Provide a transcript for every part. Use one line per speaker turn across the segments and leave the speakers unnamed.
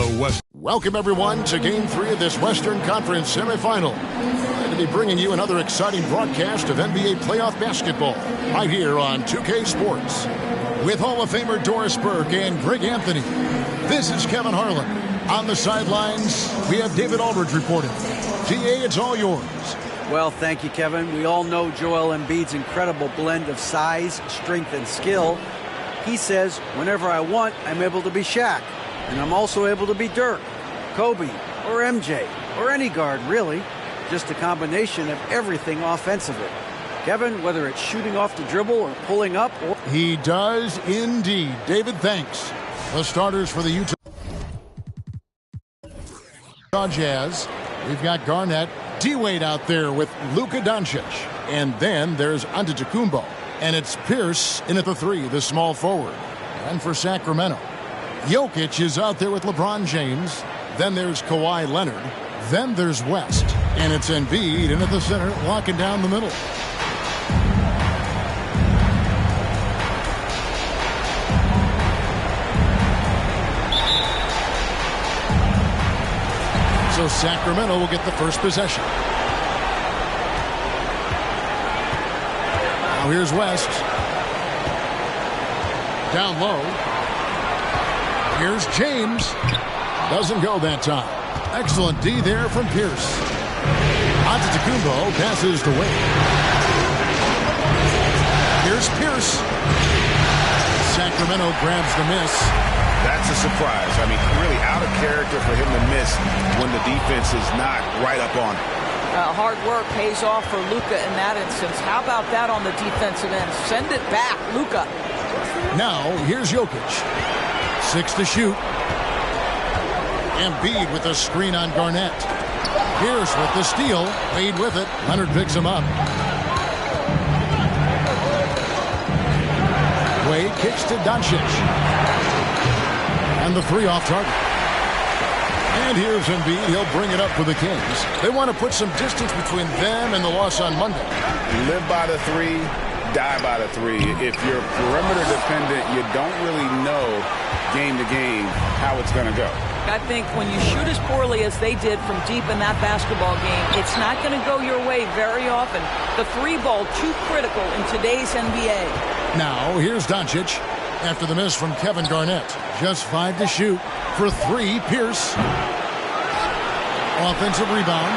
the West. Welcome, everyone, to Game 3 of this Western Conference semifinal. Glad to be bringing you another exciting broadcast of NBA playoff basketball right here on 2K Sports. With Hall of Famer Doris Burke and Greg Anthony, this is Kevin Harlan. On the sidelines, we have David Aldridge reporting. DA, it's all yours.
Well, thank you, Kevin. We all know Joel Embiid's incredible blend of size, strength, and skill. He says, whenever I want, I'm able to be Shaq. And I'm also able to be Dirk, Kobe, or MJ, or any guard, really. Just a combination of everything offensively. Kevin, whether it's shooting off the dribble or pulling up, or...
He does indeed. David, thanks. The starters for the Utah Jazz. We've got Garnett, D-Wade out there with Luka Doncic. And then there's Antetokounmpo. And it's Pierce in at the 3, the small forward. And for Sacramento, Jokic is out there with LeBron James. Then there's Kawhi Leonard. Then there's West. And it's Embiid in at the center, locking down the middle. So Sacramento will get the first possession. Now here's West. Down low. Here's James. Doesn't go that time. Excellent D there from Pierce. Antetokounmpo passes to Wade. Here's Pierce. Sacramento grabs the miss.
That's a surprise. I mean, really out of character for him to miss when the defense is not right up on him.
Hard work pays off for Luka in that instance. How about that on the defensive end? Send it back, Luka.
Now, here's Jokic. 6 to shoot. Embiid with a screen on Garnett. Pierce with the steal. Wade with it. Leonard picks him up. Wade kicks to Doncic. And the 3 off target. And here's Embiid. He'll bring it up for the Kings. They want to put some distance between them and the loss on Monday.
Live by the 3, die by the 3. If you're perimeter dependent, you don't really know game to game how it's going to go.
I think when you shoot as poorly as they did from deep in that basketball game, it's not going to go your way very often. The 3 ball too critical in today's NBA.
Now, here's Doncic. After the miss from Kevin Garnett. Just 5 to shoot. For 3, Pierce. Offensive rebound.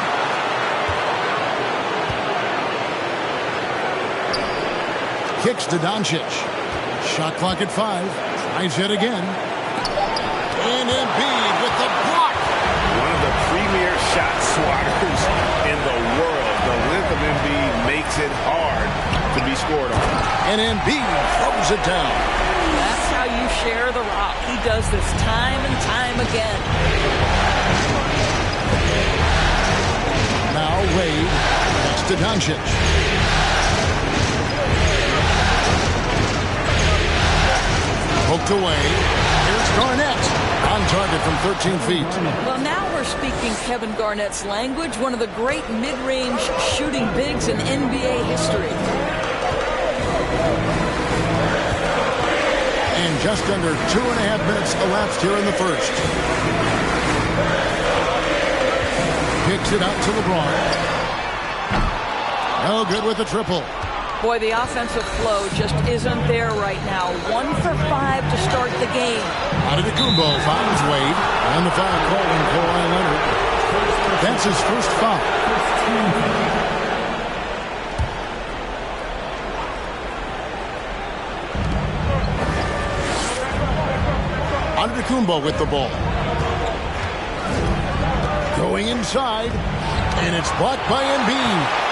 Kicks to Doncic. Shot clock at 5. Tries it again. And Embiid with the block.
One of the premier shot swatters in the world. The length of Embiid makes it hard to be scored on.
And Embiid throws it down.
That's how you share the rock. He does this time and time again.
Now Wade next to Doncic. Poked away. Here's Garnett. On target from 13 feet.
Well, now we're speaking Kevin Garnett's language. One of the great mid-range shooting bigs in NBA history.
And just under 2.5 minutes elapsed here in the first. Kicks it out to LeBron. No good with the triple.
Boy, the offensive flow just isn't there right now. 1 for 5 to start the game.
Antetokounmpo finds Wade. And the foul call on Kawhi Leonard. That's his first foul. Antetokounmpo with the ball. Going inside. And it's blocked by Embiid.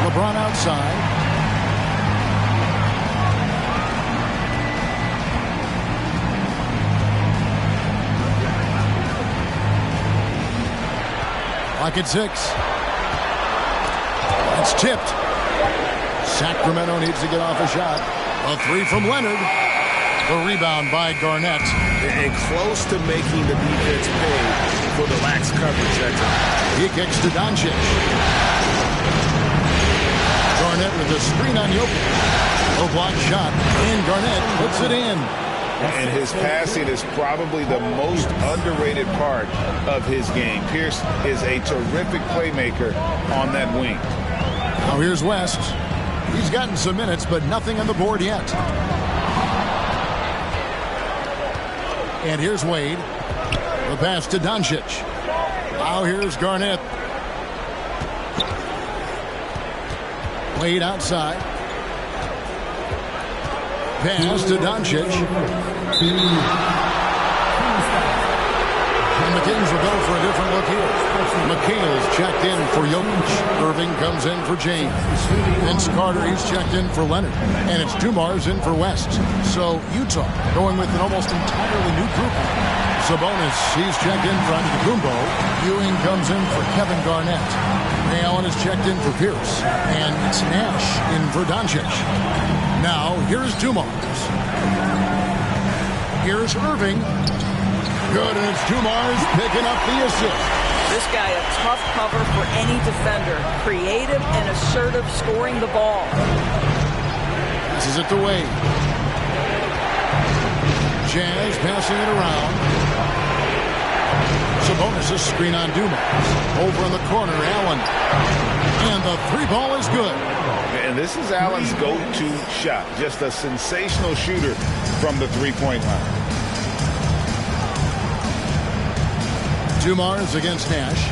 LeBron outside. Clock at 6. It's tipped. Sacramento needs to get off a shot. A 3 from Leonard. The rebound by Garnett.
And close to making the defense pay for the lax coverage that time.
He kicks to Doncic. Garnett with a screen on Jokic. Low block shot. And Garnett puts it in.
And his passing is probably the most underrated part of his game. Pierce is a terrific playmaker on that wing.
Now here's West. He's gotten some minutes, but nothing on the board yet. And here's Wade. The pass to Doncic. Now here's Garnett. Wade outside. Pass to Doncic. And the Kings will go for a different look here. McHale's checked in for Jokic. Irving comes in for James. Vince Carter, he's checked in for Leonard. And it's Dumars in for West. So Utah going with an almost entirely new group. Sabonis, he's checked in for Antetokounmpo. Ewing comes in for Kevin Garnett. Ray Allen is checked in for Pierce. And it's Nash in for Doncic. Now, here's Dumars. Here's Irving. Good, and it's Dumars picking up the assist.
This guy a tough cover for any defender. Creative and assertive scoring the ball.
This is it to Wade. Jazz passing it around. Sabonis' screen on Dumars. Over in the corner, Allen. And the three ball is good.
And this is Allen's go-to shot. Just a sensational shooter from the three-point line.
Dumars against Nash.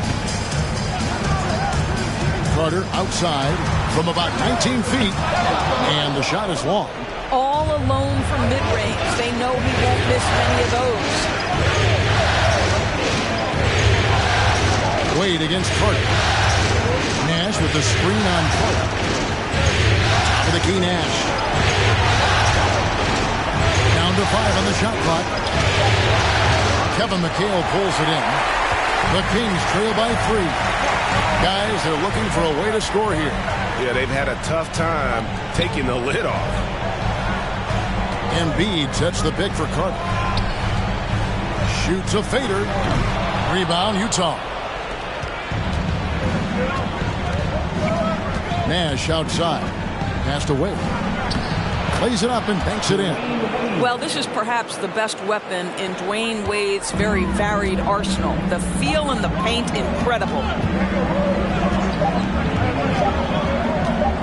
Carter outside from about 19 feet. And the shot is long.
All alone from mid-range. They know he won't miss many of those.
Wade against Carter. Nash with the screen on Carter. Top of the key, Nash. Down to 5 on the shot clock. Kevin McHale pulls it in. The Kings trail by 3. Guys, they're looking for a way to score here.
Yeah, they've had a tough time taking the lid off.
Embiid sets the pick for Carter. Shoots a fader. Rebound, Utah. Nash outside. Passed away. Plays it up and banks it in.
Well, this is perhaps the best weapon in Dwayne Wade's very varied arsenal. The feel in the paint, incredible.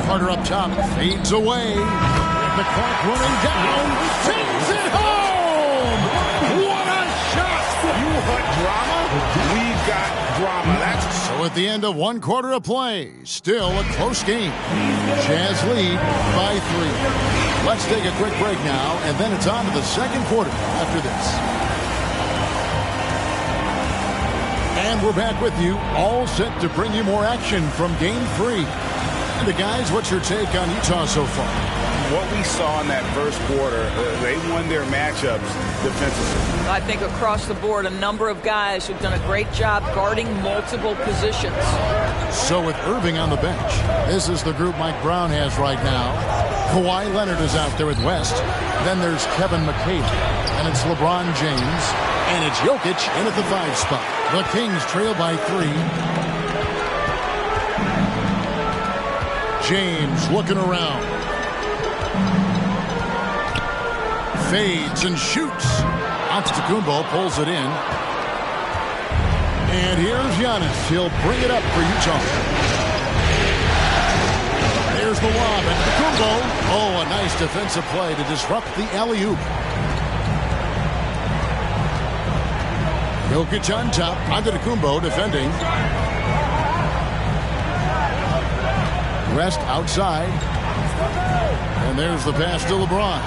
Carter up top, fades away. The clock running down. Takes it home! What a shot!
You want drama? We've got drama.
So at the end of 1 quarter of play, still a close game. Jazz lead by 3. Let's take a quick break now, and then it's on to the second quarter after this. And we're back with you, all set to bring you more action from Game 3. And the guys, what's your take on Utah so far?
What we saw in that first quarter, they won their matchups defensively.
I think across the board, a number of guys who've done a great job guarding multiple positions.
So with Irving on the bench, this is the group Mike Brown has right now. Kawhi Leonard is out there with West. Then there's Kevin McHale. And it's LeBron James. And it's Jokic in at the 5 spot. The Kings trail by 3. James looking around. Fades and shoots. Antetokounmpo pulls it in. And here's Giannis. He'll bring it up for Utah. There's the lob. Antetokounmpo. Oh, a nice defensive play to disrupt the alley-oop. Jokic on top. Antetokounmpo defending. West outside. And there's the pass to LeBron.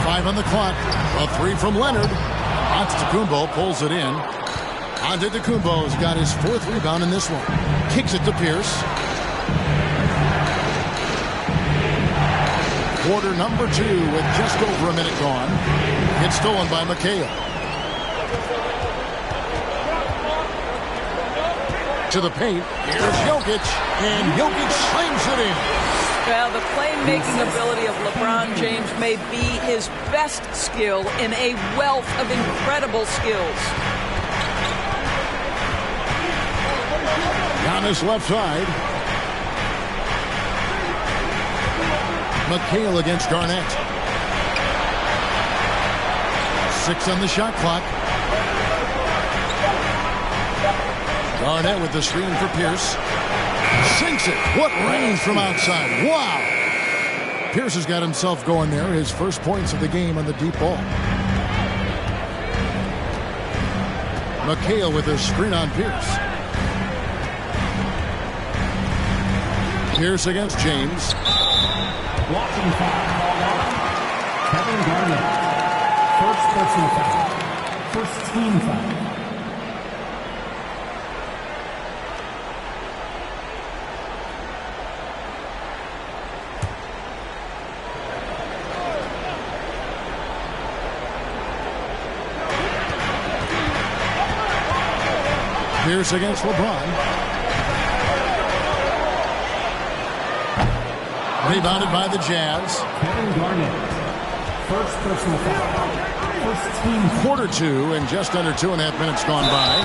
5 on the clock. A 3 from Leonard. Antetokounmpo pulls it in. Antetokounmpo's got his 4th rebound in this one. Kicks it to Pierce. Quarter number 2 with just over a minute gone. It's stolen by McHale. To the paint. Here's Jokic. And Jokic slams it in.
Well, the playmaking ability of LeBron James may be his best skill in a wealth of incredible skills.
Giannis left side. McHale against Garnett. 6 on the shot clock. Garnett with the screen for Pierce. Sinks it. What range from outside. Wow. Pierce has got himself going there. His first points of the game on the deep ball. McHale with a screen on Pierce. Pierce against James.
Walking foul. Kevin Garnett. First personal foul. First team foul.
Pierce against LeBron. Rebounded by the Jazz.
Kevin Garnett. First personal foul. First team foul.
Quarter 2 and just under 2.5 minutes gone by.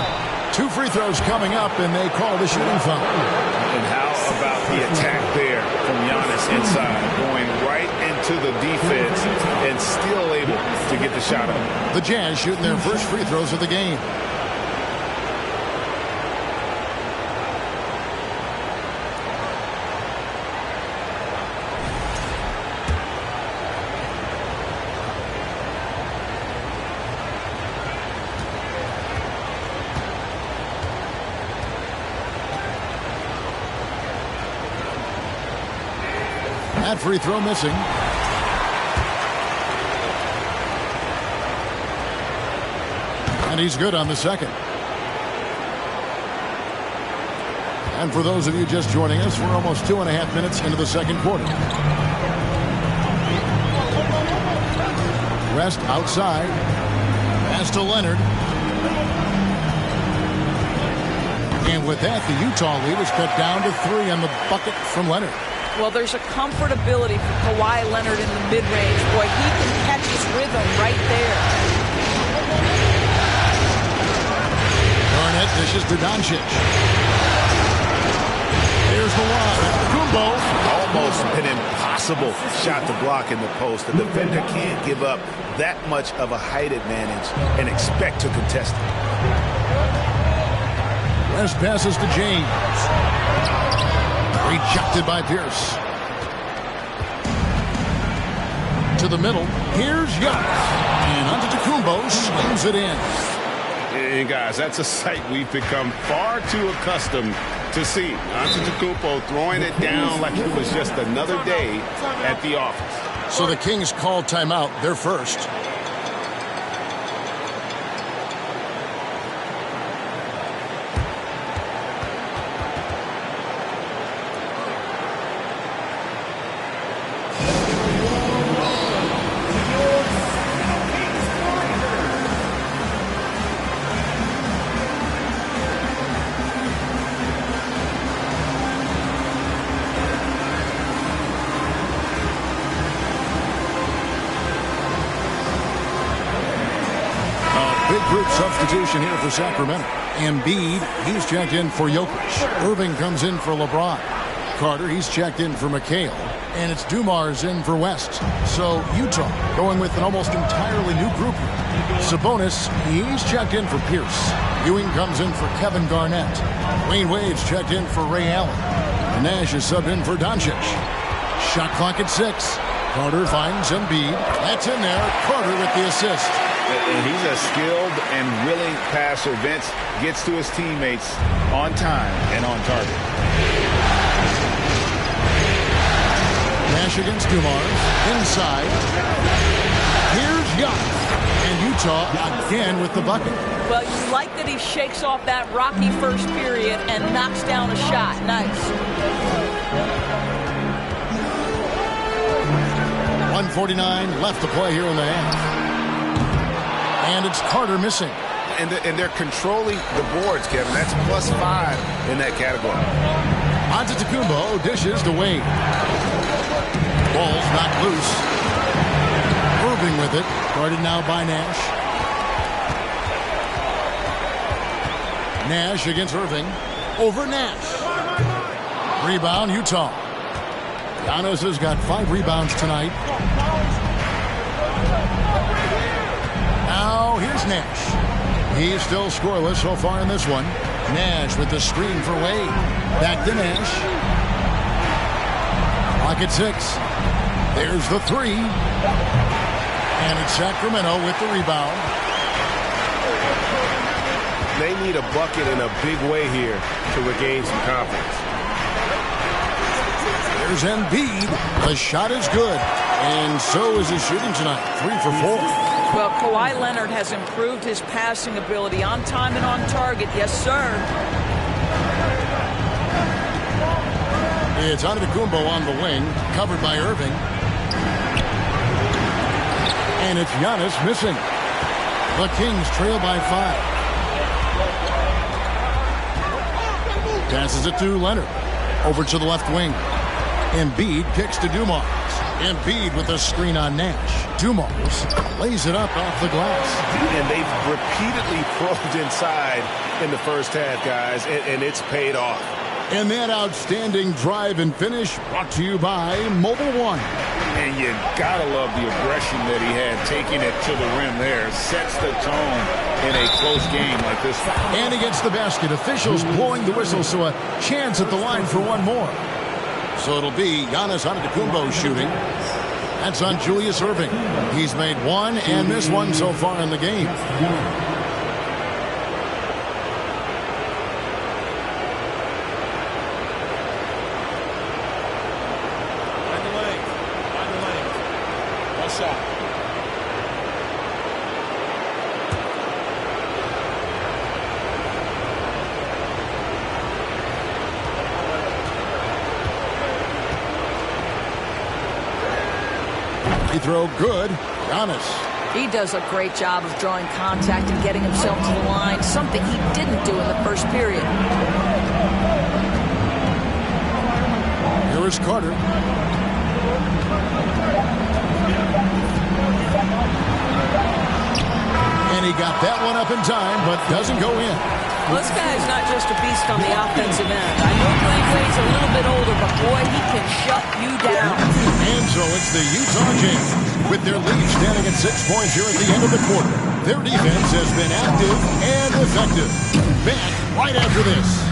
2 free throws coming up, and they call the shooting foul.
And how about the attack there from Giannis inside, going right into the defense and still able to get the shot up.
The Jazz shooting their first free throws of the game. That free throw missing. And he's good on the second. And for those of you just joining us, we're almost 2.5 minutes into the second quarter. West outside. Pass to Leonard. And with that, the Utah lead is cut down to 3 on the bucket from Leonard.
Well, there's a comfortability for Kawhi Leonard in the mid-range. Boy, he can catch his rhythm right there.
Garnett dishes to Doncic. Here's the one. Kumbo.
Almost an impossible shot to block in the post. The defender can't give up that much of a height advantage and expect to contest it.
West passes to James. Rejected by Pierce. To the middle. Here's Giannis. And Antetokounmpo swings it in.
And guys, that's a sight we've become far too accustomed to see. Antetokounmpo throwing it down like it was just another day at the office.
So the Kings call timeout. They're first. Substitution here for Sacramento. Embiid, he's checked in for Jokic. Irving comes in for LeBron. Carter, he's checked in for McHale. And it's Dumars in for West. So Utah going with an almost entirely new group here. Sabonis, he's checked in for Pierce. Ewing comes in for Kevin Garnett. Wayne Wade's checked in for Ray Allen. And Nash is subbed in for Doncic. Shot clock at 6. Carter finds Embiid. That's in there. Carter with the assist.
And he's a skilled and willing passer. Vince gets to his teammates on time and on target.
Nash against Dumars. Inside. Here's Giannis. And Utah again with the bucket.
Well, you like that he shakes off that rocky first period and knocks down a shot. Nice.
1:49 left to play here in the half. And it's Carter missing.
And they're controlling the boards, Kevin. That's +5 in that category.
Antetokounmpo dishes to Wade. Ball's knocked loose. Irving with it. Guarded now by Nash. Nash against Irving. Over Nash. Rebound, Utah. Giannis has got 5 rebounds tonight. Now here's Nash. He's still scoreless so far in this one. Nash with the screen for Wade. Back to Nash. Clock at 6. There's the 3. And it's Sacramento with the rebound.
They need a bucket in a big way here to regain some confidence.
There's Embiid. The shot is good. And so is his shooting tonight. 3 for 4.
Well, Kawhi Leonard has improved his passing ability on time and on target. Yes, sir.
It's Antetokounmpo on the wing, covered by Irving. And it's Giannis missing. The Kings trail by 5. Passes it to Leonard. Over to the left wing. Embiid kicks to Dumars. Embiid with a screen on Nash. Dumars lays it up off the glass.
And they've repeatedly probed inside in the first half, guys, and it's paid off.
And that outstanding drive and finish brought to you by Mobile One.
And you gotta love the aggression that he had, taking it to the rim there. Sets the tone in a close game like this one.
And he gets the basket. Officials blowing the whistle, so a chance at the line for one more. So it'll be Giannis Antetokounmpo shooting. That's on Julius Irving. He's made 1 and missed 1 so far in the game. Free throw good. Giannis.
He does a great job of drawing contact and getting himself to the line, something he didn't do in the first period.
Here is Carter. And he got that one up in time, but doesn't go in.
Well, this guy is not just a beast on the offensive end. I know Dwayne Wade's a little bit older, but boy, he can shut you down.
And so it's the Utah Jazz with their lead standing at 6 points here at the end of the quarter. Their defense has been active and effective. Back right after this.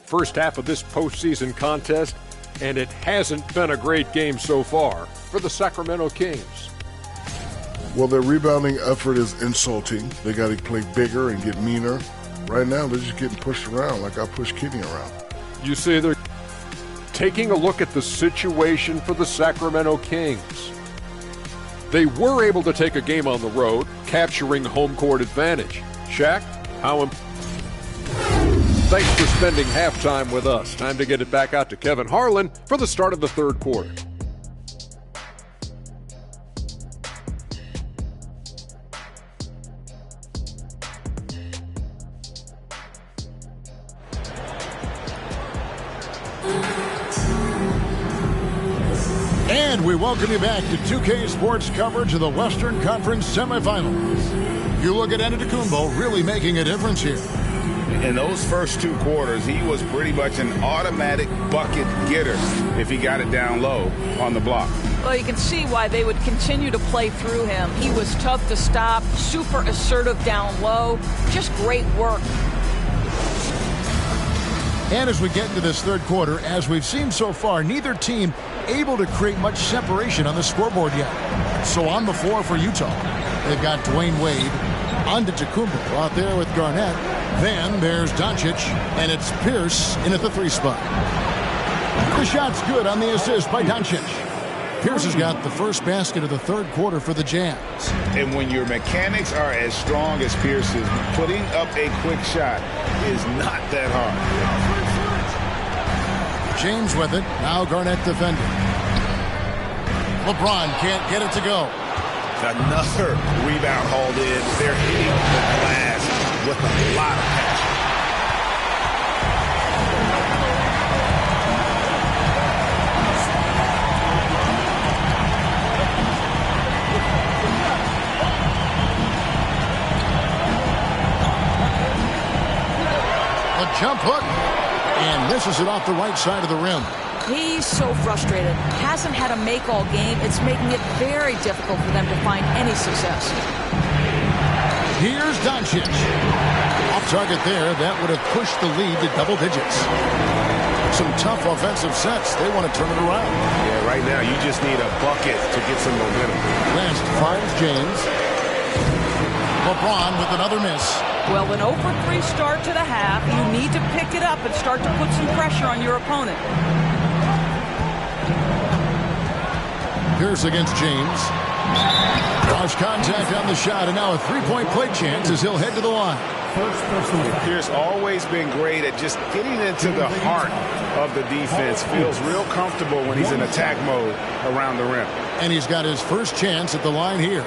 First half of this postseason contest, and it hasn't been a great game so far for the Sacramento Kings.
Well, their rebounding effort is insulting. They got to play bigger and get meaner. Right now, they're just getting pushed around like I pushed Kenny around.
You see, they're taking a look at the situation for the Sacramento Kings. They were able to take a game on the road, capturing home court advantage. Shaq, how important? Thanks for spending halftime with us. Time to get it back out to Kevin Harlan for the start of the third quarter.
And we welcome you back to 2K Sports coverage of the Western Conference semifinals. You look at Antetokounmpo really making a difference here.
In those first 2 quarters, he was pretty much an automatic bucket getter if he got it down low on the block.
Well, you can see why they would continue to play through him. He was tough to stop, super assertive down low, just great work.
And as we get into this third quarter, as we've seen so far, neither team able to create much separation on the scoreboard yet. So on the floor for Utah, they've got Dwayne Wade, Antetokounmpo out there with Garnett. Then there's Doncic, and it's Pierce in at the 3 spot. The shot's good on the assist by Doncic. Pierce has got the first basket of the third quarter for the Jazz.
And when your mechanics are as strong as Pierce's, putting up a quick shot is not that hard.
James with it. Now Garnett defending. LeBron can't get it to go.
Another rebound hauled in. They're hitting the glass with a lot of passion.
A jump hook. And misses it off the right side of the rim.
He's so frustrated. Hasn't had a make all game. It's making it very difficult for them to find any success.
Here's Doncic. Off target there. That would have pushed the lead to double digits. Some tough offensive sets. They want to turn it around.
Yeah, right now you just need a bucket to get some momentum.
West finds James. LeBron with another miss.
Well, an 0-for-3 start to the half. You need to pick it up and start to put some pressure on your opponent.
Pierce against James. Lost contact on the shot, and now a three-point play chance as he'll head to the line.
Pierce always been great at just getting into the heart of the defense. Feels real comfortable when he's in attack mode around the rim.
And he's got his first chance at the line here.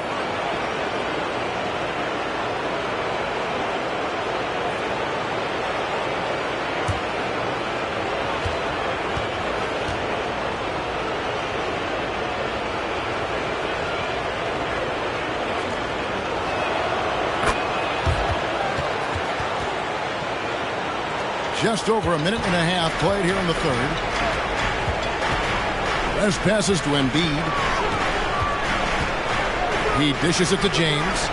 Just over a minute and a half played here in the third. West passes to Embiid. He dishes it to James.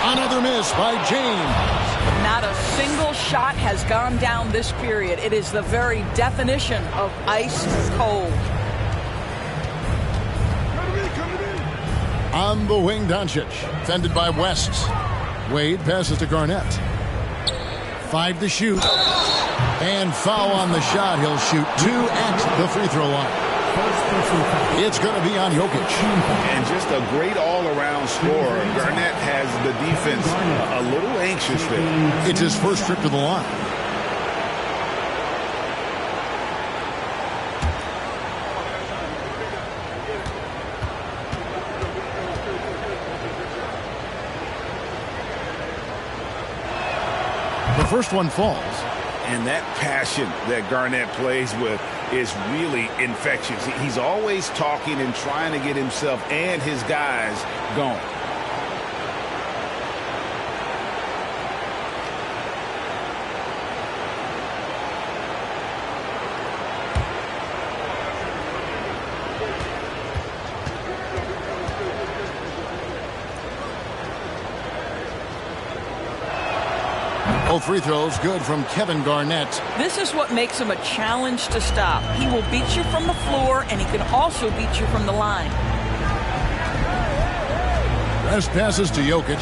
Another miss by James.
Not a single shot has gone down this period. It is the very definition of ice cold.
On the wing, Doncic. Defended by West. Wade passes to Garnett. 5 to shoot. And foul on the shot. He'll shoot 2 at the free throw line. It's going to be on Jokic.
And just a great all-around scorer. Garnett has the defense a little anxious there.
It's his first trip to the line. The first one falls.
And that passion that Garnett plays with is really infectious. He's always talking and trying to get himself and his guys going.
Both free throws good from Kevin Garnett.
This is what makes him a challenge to stop. He will beat you from the floor, and he can also beat you from the line.
West passes to Jokic.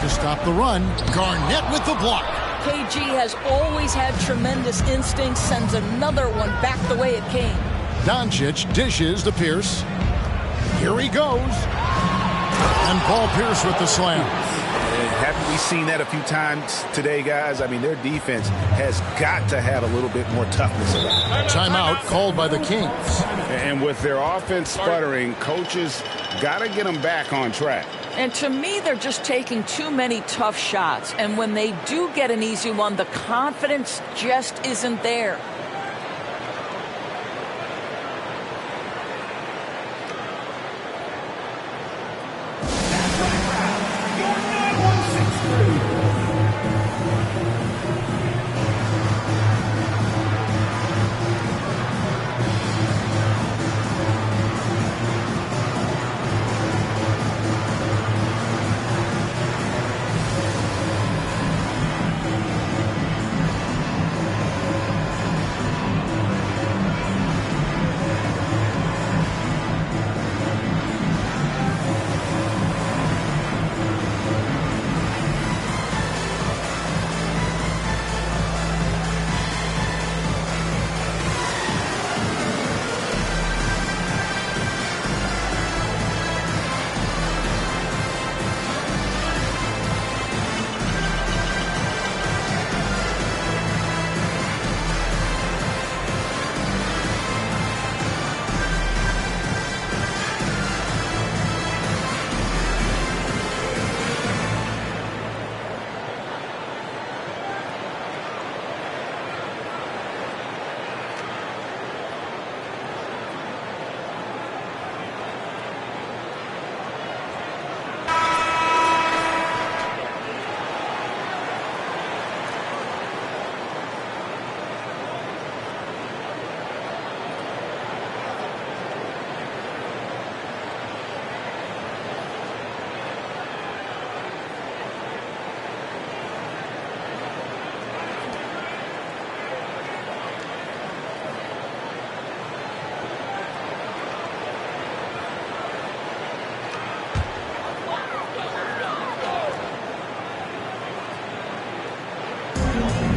To stop the run, Garnett with the block.
KG has always had tremendous instincts, sends another one back the way it came.
Doncic dishes to Pierce. Here he goes. And Paul Pierce with the slam.
Haven't we seen that a few times today, guys? I mean, their defense has got to have a little bit more toughness about it.
Timeout called by the Kings.
And with their offense sputtering, coaches got to get them back on track.
And to me, they're just taking too many tough shots. And when they do get an easy one, the confidence just isn't there.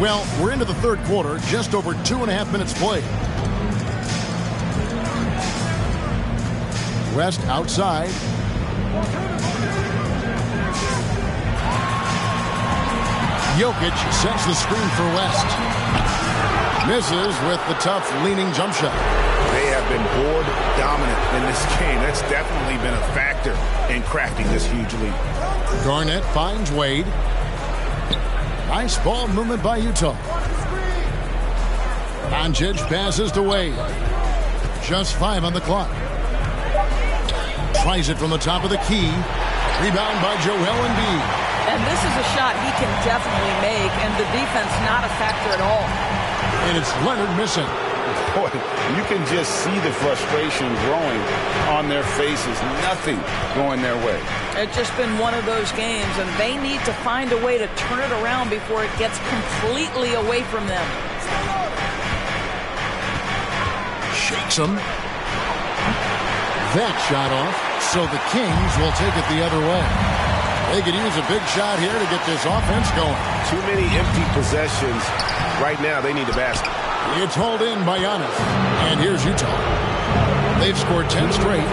Well, we're into the third quarter, just over 2.5 minutes played. West outside. Jokic sets the screen for West. Misses with the tough leaning jump shot.
They have been board dominant in this game. That's definitely been a factor in crafting this huge lead.
Garnett finds Wade. Nice ball movement by Utah. Doncic passes to Wade. Just 5 on the clock. Tries it from the top of the key. Rebound by Joel Embiid.
And this is a shot he can definitely make, and the defense not a factor at all.
And it's Leonard missing.
Boy, you can just see the frustration growing on their faces. Nothing going their way.
It's just been one of those games, and they need to find a way to turn it around before it gets completely away from them.
Shakes him. That shot off, so the Kings will take it the other way. They could use a big shot here to get this offense going.
Too many empty possessions. Right now, they need a basket.
It's hauled in by Giannis. And here's Utah. They've scored 10 straight.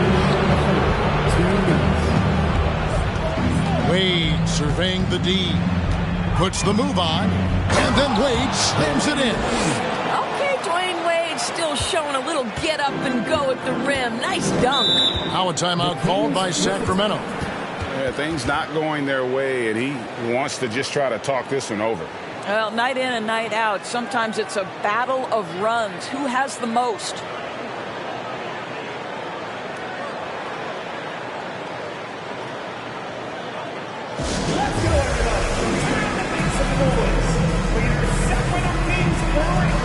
Wade surveying the D. Puts the move on. And then Wade slams it in.
Okay, Dwayne Wade still showing a little get up and go at the rim. Nice dunk.
Now a timeout called by Sacramento.
Yeah, things not going their way, and he wants to just try to talk this one over.
Well, night in and night out, sometimes it's a battle of runs. Who has the most?
Let's go, everybody. Some boys. For your Sacramento Kings Warriors.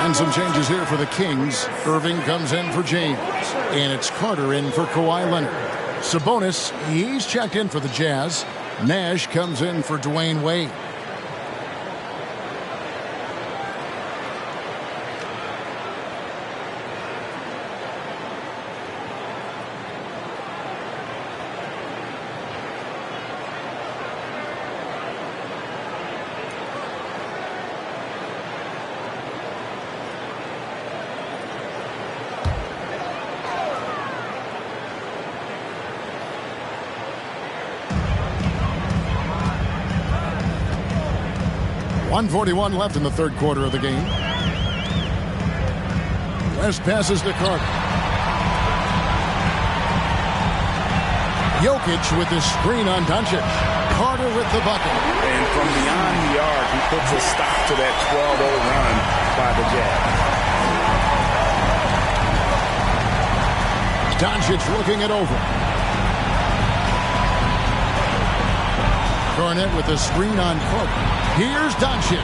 And some changes here for the Kings. Irving comes in for James. And it's Carter in for Kawhi Leonard. Sabonis, he's checked in for the Jazz. Nash comes in for Dwayne Wade. .141 left in the third quarter of the game. West passes to Carter. Jokic with the screen on Doncic. Carter with the bucket.
And from beyond the arc, he puts a stop to that 12-0 run by the Jazz.
Doncic looking it over. Garnett with the screen on Carter. Here's Doncic,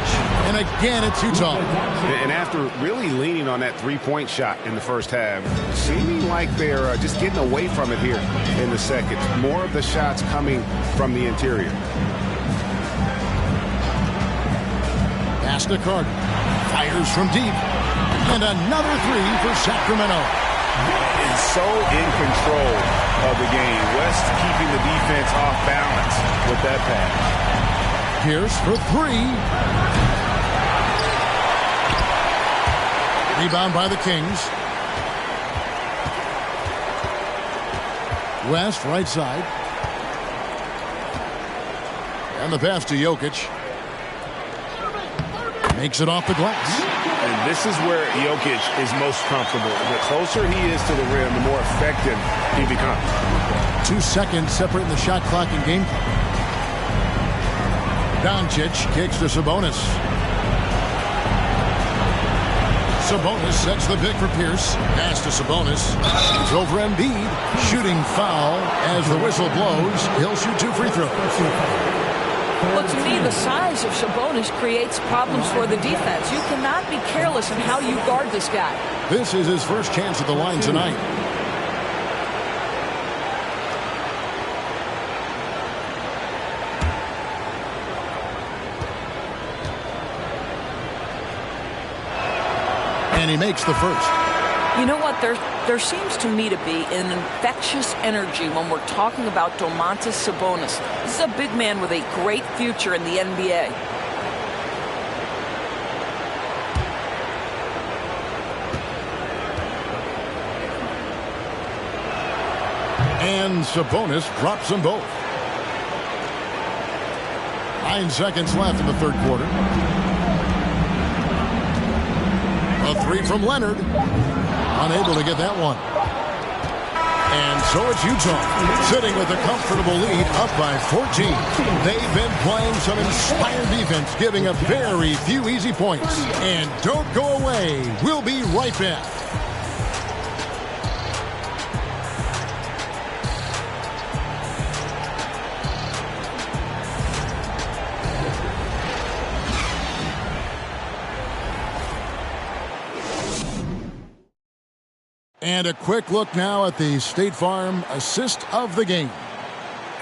and again it's Utah.
And after really leaning on that three-point shot in the first half, seeming like they're just getting away from it here in the second. More of the shots coming from the interior.
Pass to Carter. Fires from deep. And another three for Sacramento.
And so in control of the game. West keeping the defense off balance with that pass.
Pierce for three. Rebound by the Kings. West, right side. And the pass to Jokic. Makes it off the glass.
And this is where Jokic is most comfortable. The closer he is to the rim, the more effective he becomes.
2 seconds separating the shot clock and game clock. Doncic kicks to Sabonis. Sabonis sets the pick for Pierce. Pass to Sabonis. It's over Embiid. Shooting foul as the whistle blows. He'll shoot 2 free throws.
Well, to me, the size of Sabonis creates problems for the defense. You cannot be careless in how you guard this guy.
This is his first chance at the line tonight. And he makes the first.
You know what? There seems to me to be an infectious energy when we're talking about Domantas Sabonis. This is a big man with a great future in the NBA.
And Sabonis drops them both. 9 seconds left in the third quarter. A 3 from Leonard. Unable to get that one. And so it's Utah, sitting with a comfortable lead, up by 14. They've been playing some inspired defense, giving up very few easy points. And don't go away. We'll be right back. And a quick look now at the State Farm assist of the game.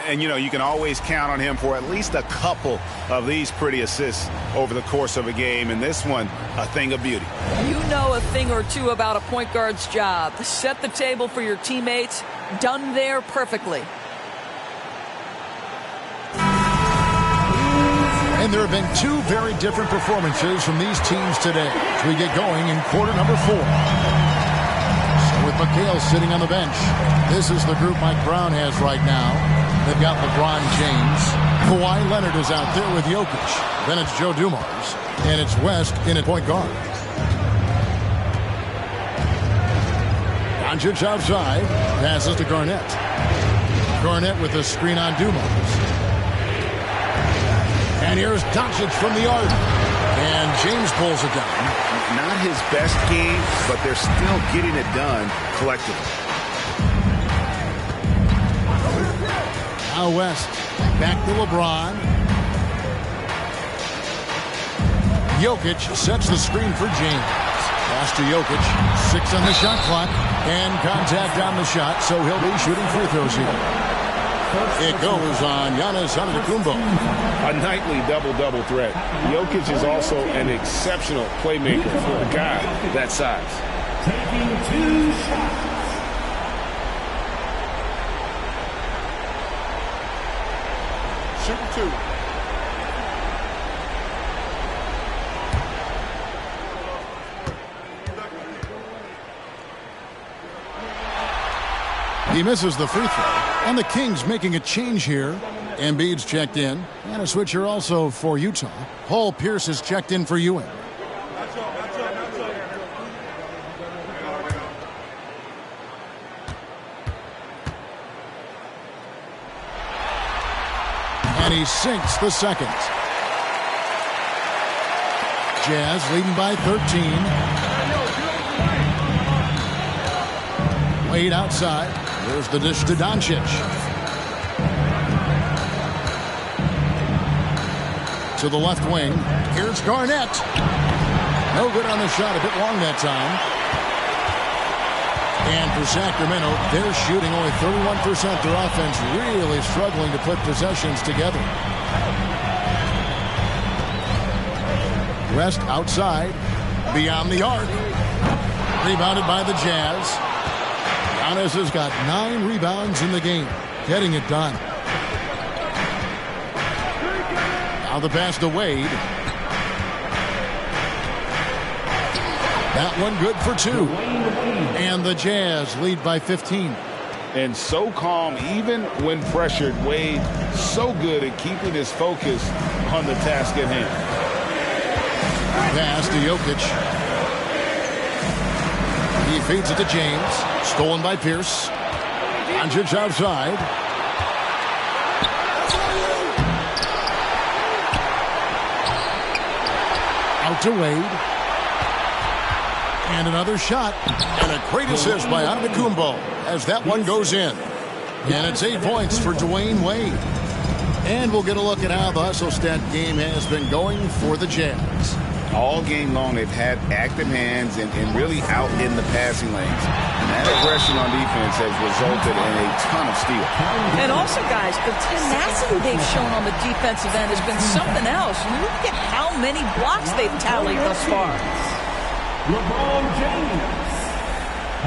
And, you know, you can always count on him for at least a couple of these pretty assists over the course of a game. And this one, a thing of beauty.
You know a thing or two about a point guard's job. Set the table for your teammates. Done there perfectly.
And there have been 2 very different performances from these teams today as we get going in quarter number 4. With McHale sitting on the bench. This is the group Mike Brown has right now. They've got LeBron James. Kawhi Leonard is out there with Jokic. Then it's Joe Dumars. And it's West in at point guard. Doncic outside. Passes to Garnett. Garnett with a screen on Dumars. And here's Doncic from the arc. And James pulls it down.
Not his best game, but they're still getting it done collectively.
Now West. Back to LeBron. Jokic sets the screen for James. Pass to Jokic. 6 on the shot clock. And contact on the shot, so he'll be shooting free throws here. It goes on Giannis Antetokounmpo.
A nightly double-double threat. Jokic is also an exceptional playmaker for a guy that size.
Taking 2 shots.
Shooting 2.
He misses the free throw. And the Kings making a change here. Embiid's checked in. And a switcher also for Utah. Paul Pierce is checked in for Ewing. And he sinks the second. Jazz leading by 13. Wade outside. There's the dish to Doncic. To the left wing. Here's Garnett. No good on the shot. A bit long that time. And for Sacramento, they're shooting only 31%. Their offense really struggling to put possessions together. West outside. Beyond the arc. Rebounded by the Jazz. Giannis has got 9 rebounds in the game. Getting it done. Now the pass to Wade. That one good for 2. And the Jazz lead by 15.
and so calm even when pressured. Wade so good at keeping his focus on the task at hand.
Pass to Jokic. He feeds it to James. Stolen by Pierce. Doncic outside. Out to Wade. And another shot. And a great assist by Antetokounmpo as that one goes in. And it's 8 points for Dwayne Wade. And we'll get a look at how the hustle stat game has been going for the Jazz.
All game long, they've had active hands and really out in the passing lanes. And that aggression on defense has resulted in a ton of steals.
And also, guys, the tenacity they've shown on the defensive end has been something else. Look at how many blocks they've tallied thus far.
LeBron James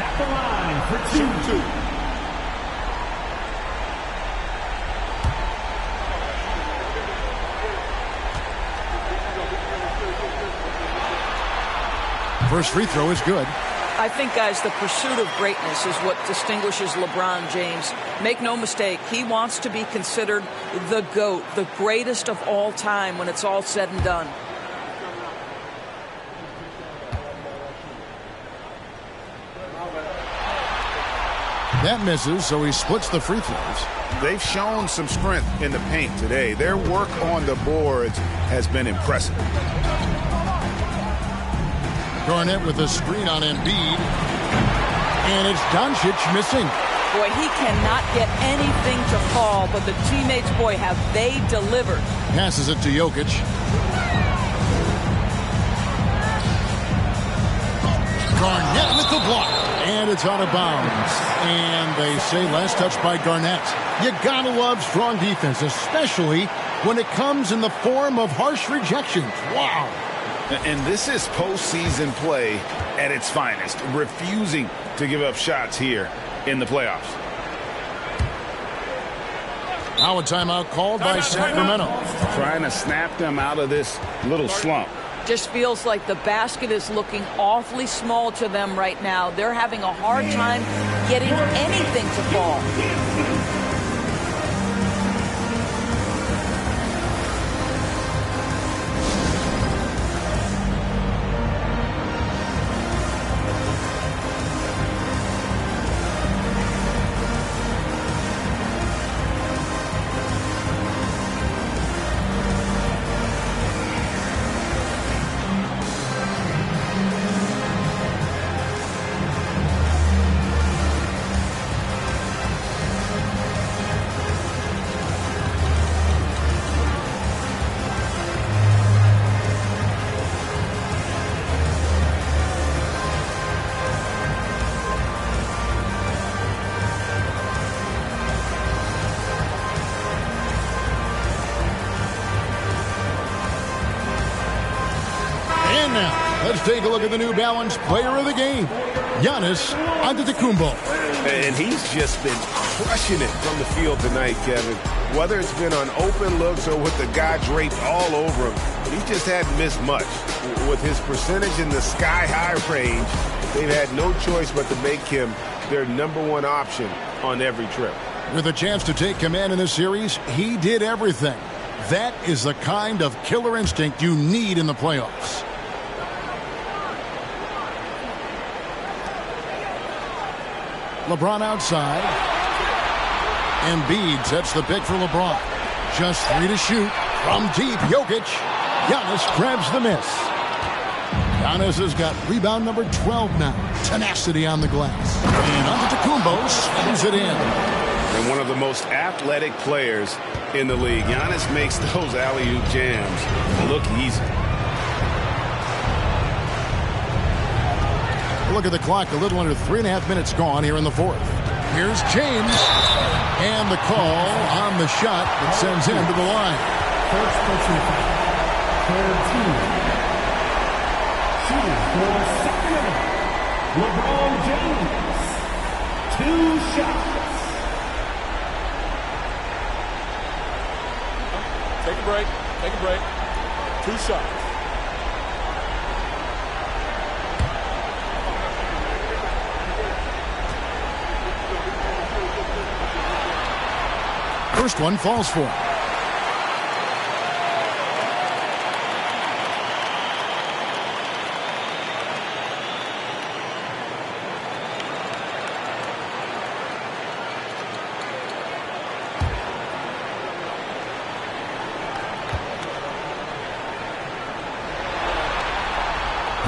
at the line for two.
First free throw is good.
I think, guys, the pursuit of greatness is what distinguishes LeBron James. Make no mistake, he wants to be considered the GOAT, the greatest of all time when it's all said and done.
That misses, so he splits the free throws.
They've shown some strength in the paint today. Their work on the boards has been impressive.
Garnett with a screen on Embiid. And it's Doncic missing.
Boy, he cannot get anything to fall, but the teammates, boy, have they delivered.
Passes it to Jokic. Garnett with the block. And it's out of bounds. And they say last touch by Garnett. You gotta love strong defense, especially when it comes in the form of harsh rejections. Wow.
And this is postseason play at its finest, refusing to give up shots here in the playoffs.
Now a timeout called by Sacramento.
Trying to snap them out of this little slump.
Just feels like the basket is looking awfully small to them right now. They're having a hard time getting anything to fall. Let's take a look at the New Balance player of the game, Giannis Antetokounmpo.
And he's just been crushing it from the field tonight, Kevin. Whether it's been on open looks or with the guy draped all over him, he just hadn't missed much. With his percentage in the sky-high range, they've had no choice but to make him their #1 option on every trip.
With a chance to take command in this series, he did everything. That is the kind of killer instinct you need in the playoffs. LeBron outside. Embiid sets the pick for LeBron. Just 3 to shoot. From deep, Jokic. Giannis grabs the miss. Giannis has got rebound number 12 now. Tenacity on the glass. And Antetokounmpo slams it in.
And one of the most athletic players in the league. Giannis makes those alley-oop jams look easy.
Look at the clock, a little under 3.5 minutes gone here in the fourth. Here's James. And the call on the shot that sends him to the line.
First person foul. Third team. Shooting for Sacramento, LeBron James. 2 shots.
Take a break. Take a break. 2 shots.
First one falls for him.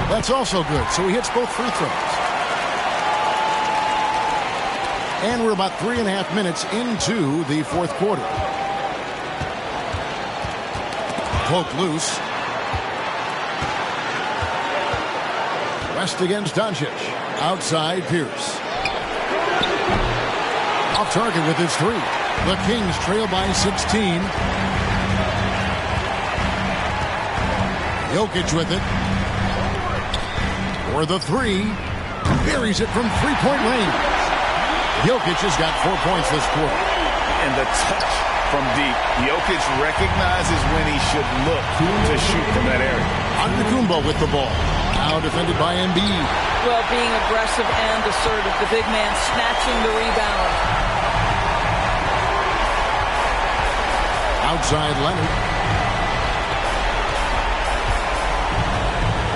That's also good, so he hits both free throws. And we're about 3.5 minutes into the fourth quarter. Poke loose. West against Doncic. Outside Pierce. Off target with his three. The Kings trail by 16. Jokic with it. For the three. Buries it from three-point range. Jokic has got 4 points this quarter.
And the touch from deep. Jokic recognizes when he should look to shoot from that area.
Antetokounmpo with the ball. Now defended by Embiid.
Well, being aggressive and assertive. The big man snatching the rebound.
Outside Leonard.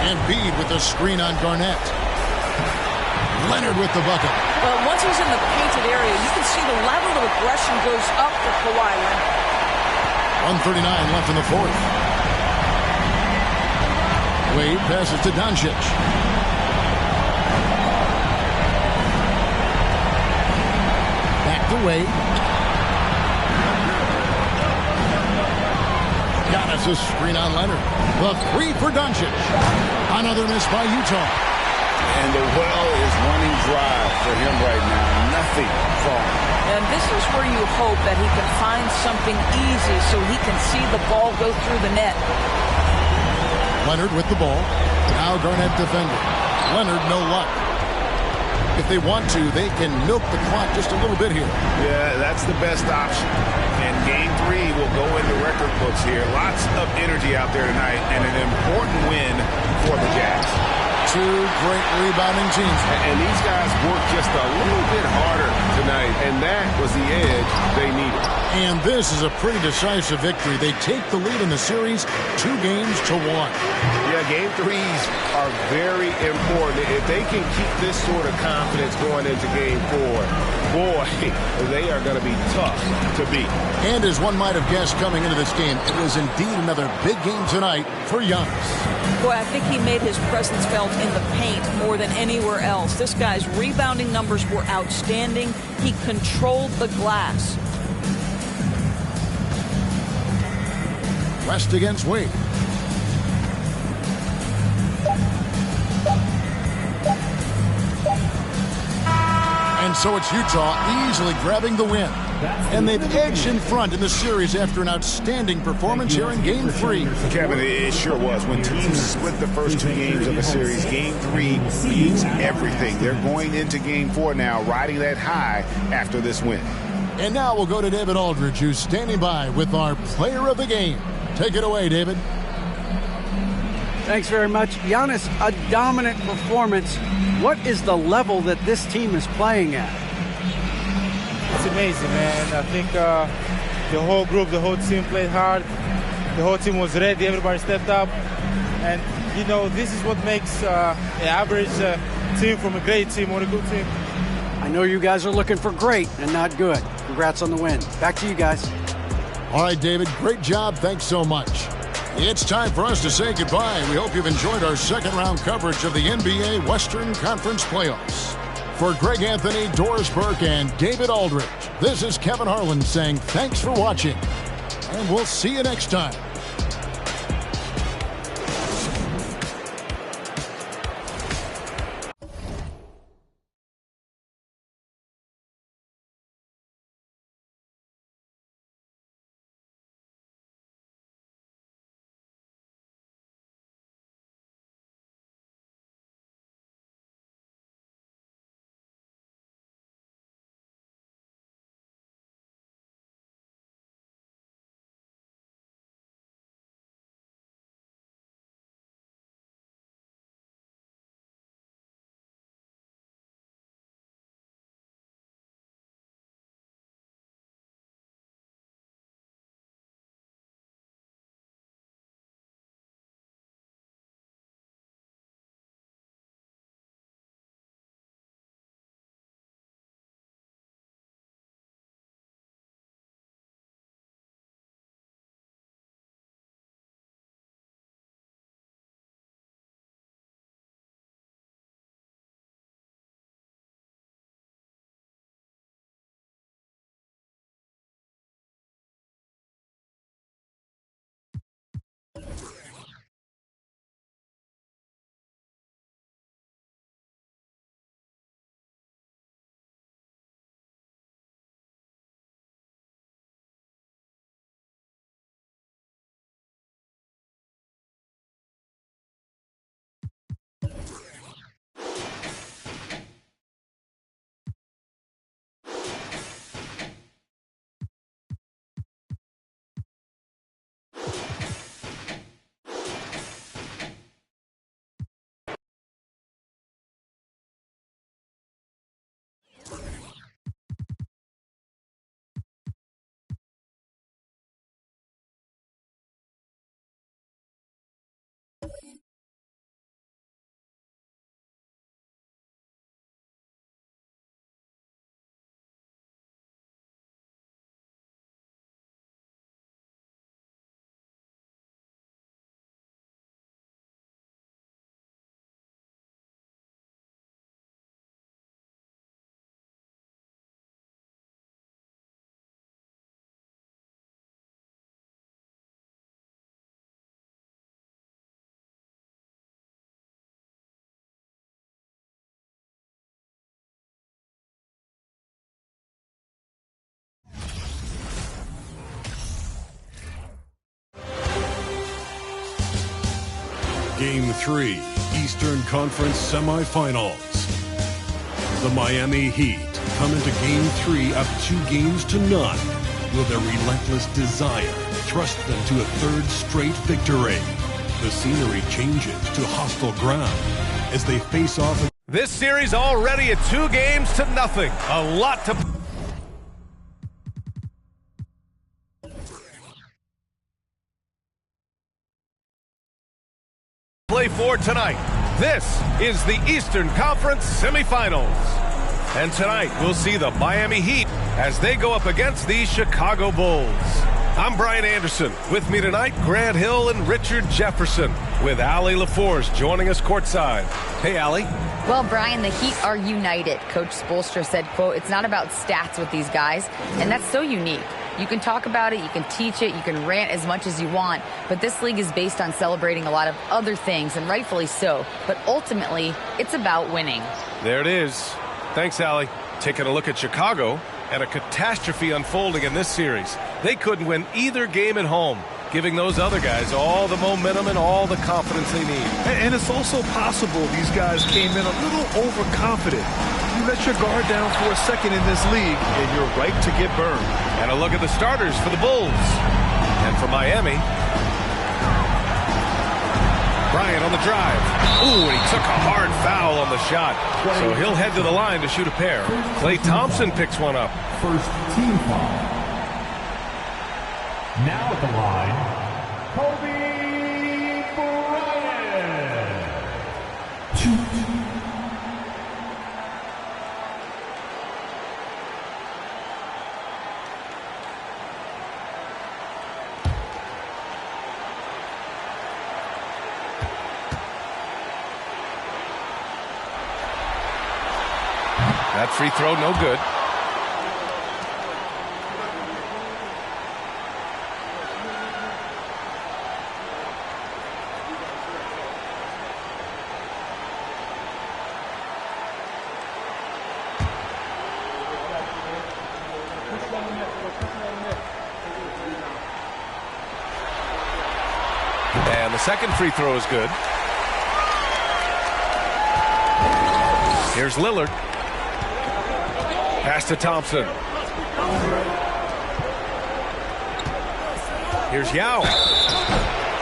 Embiid with the screen on Garnett. Leonard with the bucket.
Well, once he's in the painted area, you can see the level of aggression goes up for Kawhi Leonard.
1:39 left in the fourth. Wade passes to Doncic. Back to Wade. Giannis a screen on Leonard. The three for Doncic. Another miss by Utah.
And the well is running dry for him right now. Nothing falling.
And this is where you hope that he can find something easy so he can see the ball go through the net.
Leonard with the ball. Now Garnett defending. Leonard no luck. If they want to, they can milk the clock just a little bit here.
Yeah, that's the best option. And game 3 will go in the record books here. Lots of energy out there tonight and an important win for the Jazz.
Two great rebounding teams.
And these guys worked just a little bit harder tonight, and that was the edge they needed.
And this is a pretty decisive victory. They take the lead in the series 2-1.
Yeah, game 3s are very important. If they can keep this sort of confidence going into game 4, boy, they are going to be tough to beat.
And as one might have guessed coming into this game, it was indeed another big game tonight for Giannis.
Boy, I think he made his presence felt in the paint more than anywhere else. This guy's rebounding numbers were outstanding. He controlled the glass.
West against Wade. And so it's Utah easily grabbing the win. And they've edged in front in the series after an outstanding performance here in Game 3.
Kevin, it sure was. When teams split the first 2 games of a series, Game 3 means everything. They're going into Game 4 now, riding that high after this win.
And now we'll go to David Aldridge, who's standing by with our player of the game. Take it away, David.
Thanks very much. Giannis, a dominant performance. What is the level that this team is playing at?
It's amazing, man. I think the whole group, the whole team played hard. The whole team was ready. Everybody stepped up. And, you know, this is what makes an average team from a great team or a good team.
I know you guys are looking for great and not good. Congrats on the win. Back to you guys.
All right, David, great job. Thanks so much. It's time for us to say goodbye. We hope you've enjoyed our second-round coverage of the NBA Western Conference Playoffs. For Greg Anthony, Doris Burke, and David Aldridge, this is Kevin Harlan saying thanks for watching, and we'll see you next time.
Game 3, Eastern Conference Semifinals. The Miami Heat come into Game 3 up 2-0. Will their relentless desire thrust them to a third straight victory? The scenery changes to hostile ground as they face off.
This series already at 2-0. A lot to play for tonight. This is the Eastern Conference Semifinals. And tonight we'll see the Miami Heat as they go up against the Chicago Bulls. I'm Brian Anderson. With me tonight, Grant Hill and Richard Jefferson, with Allie LaForce joining us courtside. Hey, Allie.
Well, Brian, the Heat are united. Coach Spoelstra said, quote, "It's not about stats with these guys," and that's so unique. You can talk about it, you can teach it, you can rant as much as you want, but this league is based on celebrating a lot of other things, and rightfully so. But ultimately, it's about winning.
There it is. Thanks, Allie. Taking a look at Chicago and a catastrophe unfolding in this series. They couldn't win either game at home, giving those other guys all the momentum and all the confidence they need.
And it's also possible these guys came in a little overconfident. You let your guard down for a second in this league, and you're right to get burned.
And a look at the starters for the Bulls. And for Miami, Bryant on the drive. Ooh, and he took a hard foul on the shot. So he'll head to the line to shoot a pair. Klay Thompson picks one up.
First team foul. Now at the line, Kobe Bryant.
That free throw, no good. And the second free throw is good. Here's Lillard. Pass to Thompson. Here's Yao.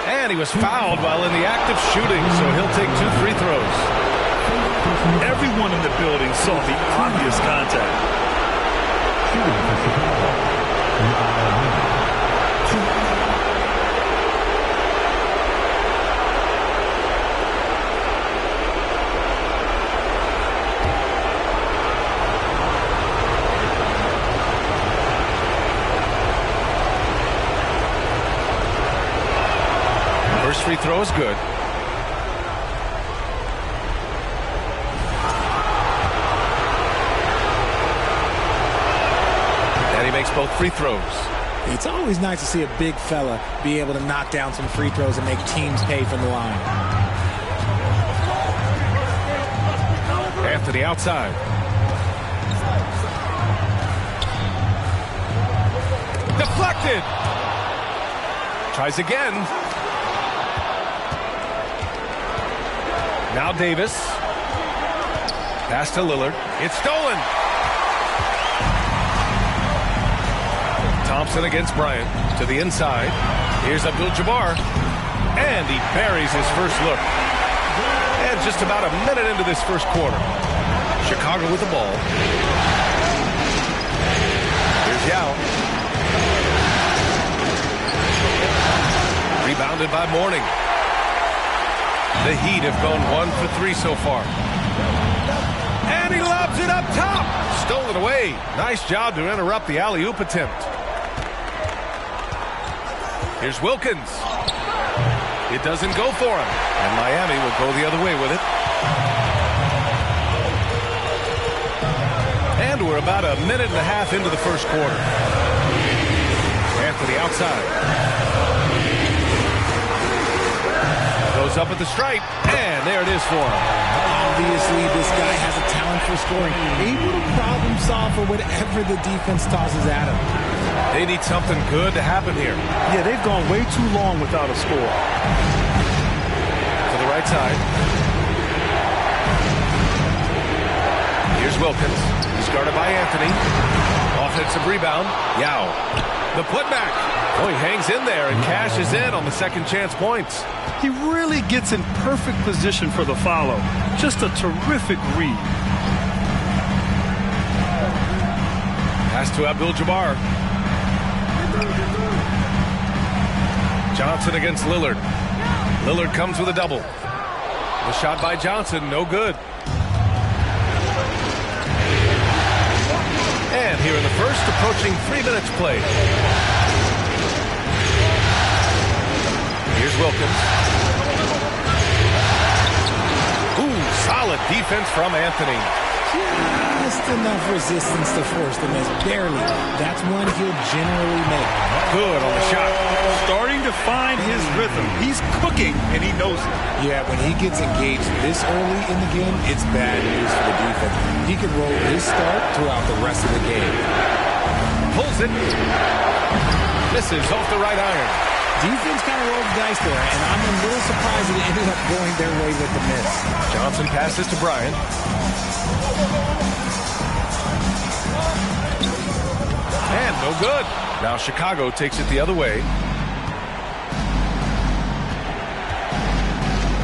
And he was fouled while in the act of shooting, so he'll take 2 free throws.
Everyone in the building saw the obvious contact.
First free throw is good. And he makes both free throws.
It's always nice to see a big fella be able to knock down some free throws and make teams pay from the line.
Anthony outside. Deflected. Tries again. Now Davis. Pass to Lillard. It's stolen. Thompson against Bryant to the inside. Here's Abdul-Jabbar. And he buries his first look. And just about a minute into this first quarter. Chicago with the ball. Here's Yao. Rebounded by Mourning. The Heat have gone 1 for 3 so far. And he lobs it up top. Stole it away. Nice job to interrupt the alley-oop attempt. Here's Wilkins. It doesn't go for him. And Miami will go the other way with it. And we're about a minute and a half into the first quarter. Anthony outside. Goes up at the stripe, and there it is for him.
Obviously, this guy has a talent for scoring. Able to problem solve for whatever the defense tosses at him.
They need something good to happen here.
Yeah, they've gone way too long without a score.
To the right right side. Here's Wilkins. He's guarded by Anthony. Offensive rebound. Yao. The putback. Oh, he hangs in there and cashes in on the second chance points.
He really gets in perfect position for the follow. Just a terrific read.
Pass to Abdul-Jabbar. Johnson against Lillard. Lillard comes with a double. The shot by Johnson, no good. And here in the first, approaching 3 minutes played. Here's Wilkins. Ooh, solid defense from Anthony.
Just enough resistance to force the miss. Barely. That's one he'll generally make.
Good on the shot.
Starting to find his rhythm. He's cooking, and he knows it.
Yeah, when he gets engaged this early in the game, it's bad news for the defense. He could roll his start throughout the rest of the game.
Pulls it. Misses off the right iron.
Defense kind of rolled the dice there, and I'm a little surprised it ended up going their way with the miss.
Johnson passes to Bryant. And no good. Now Chicago takes it the other way.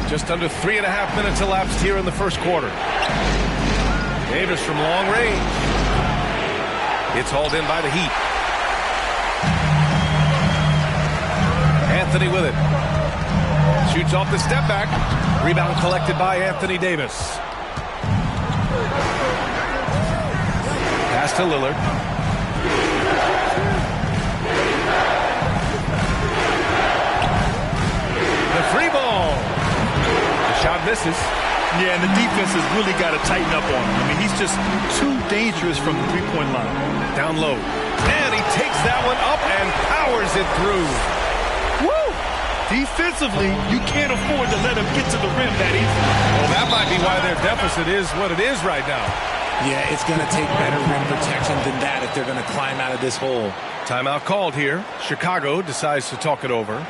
Just under 3.5 minutes elapsed here in the first quarter. Davis from long range. It's hauled in by the Heat. Anthony with it. Shoots off the step back. Rebound collected by Anthony Davis. Pass to Lillard. The free ball. The shot misses.
Yeah, and the defense has really got to tighten up on him. I mean, he's just too dangerous from the three-point line.
Down low. And he takes that one up and powers it through.
Woo! Defensively, you can't afford to let him get to the rim that easily.
Well, that might be why their deficit is what it is right now.
Yeah, it's going to take better rim protection than that if they're going to climb out of this hole.
Timeout called here. Chicago decides to talk it over.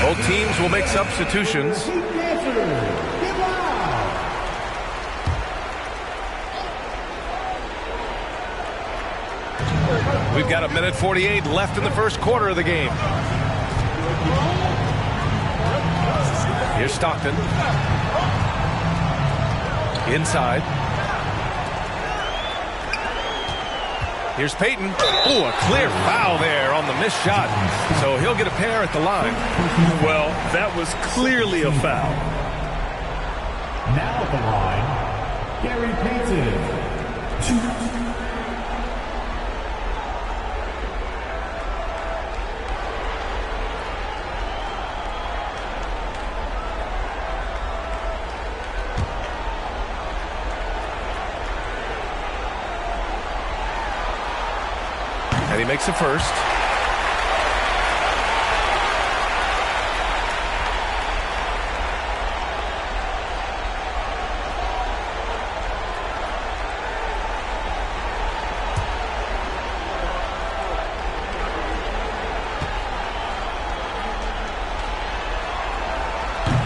Both teams will make substitutions. We've got 1:48 left in the first quarter of the game. Here's Stockton. Inside. Here's Payton. Ooh, a clear foul there on the missed shot. So he'll get a pair at the line.
Well, that was clearly a foul.
Now at the line, Gary Payton.
And he makes the first.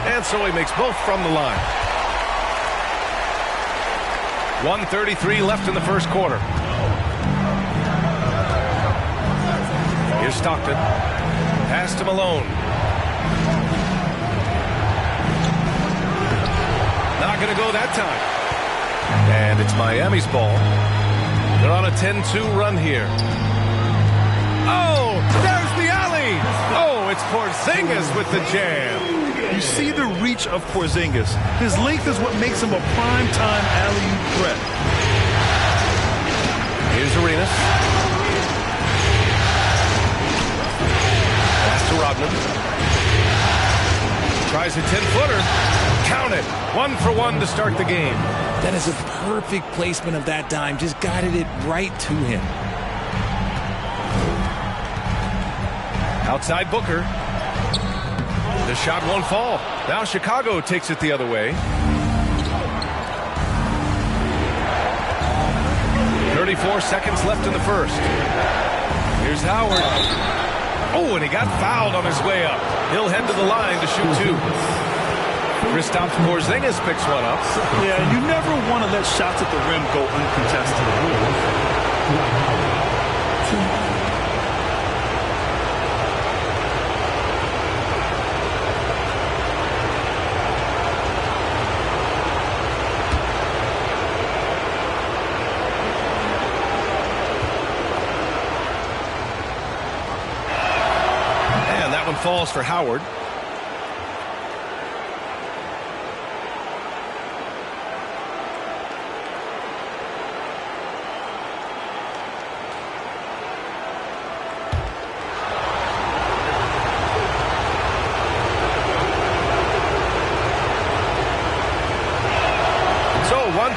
And so he makes both from the line. 1:33 left in the first quarter. Here's Stockton. Pass to Malone. Not going to go that time. And it's Miami's ball. They're on a 10-2 run here. Oh, there's the alley. Oh, it's Porzingis with the jam.
You see the reach of Porzingis. His length is what makes him a prime-time alley-oop threat.
Here's Arenas. Rodman tries a 10-footer. Count it. 1 for 1 to start the game.
That is a perfect placement of that dime. Just guided it right to him.
Outside Booker. The shot won't fall. Now Chicago takes it the other way. 34 seconds left in the first. Here's Howard. Oh, and he got fouled on his way up. He'll head to the line to shoot two. Kristaps Porzingis picks one up.
Yeah, you never want to let shots at the rim go uncontested.
And that one falls for Howard.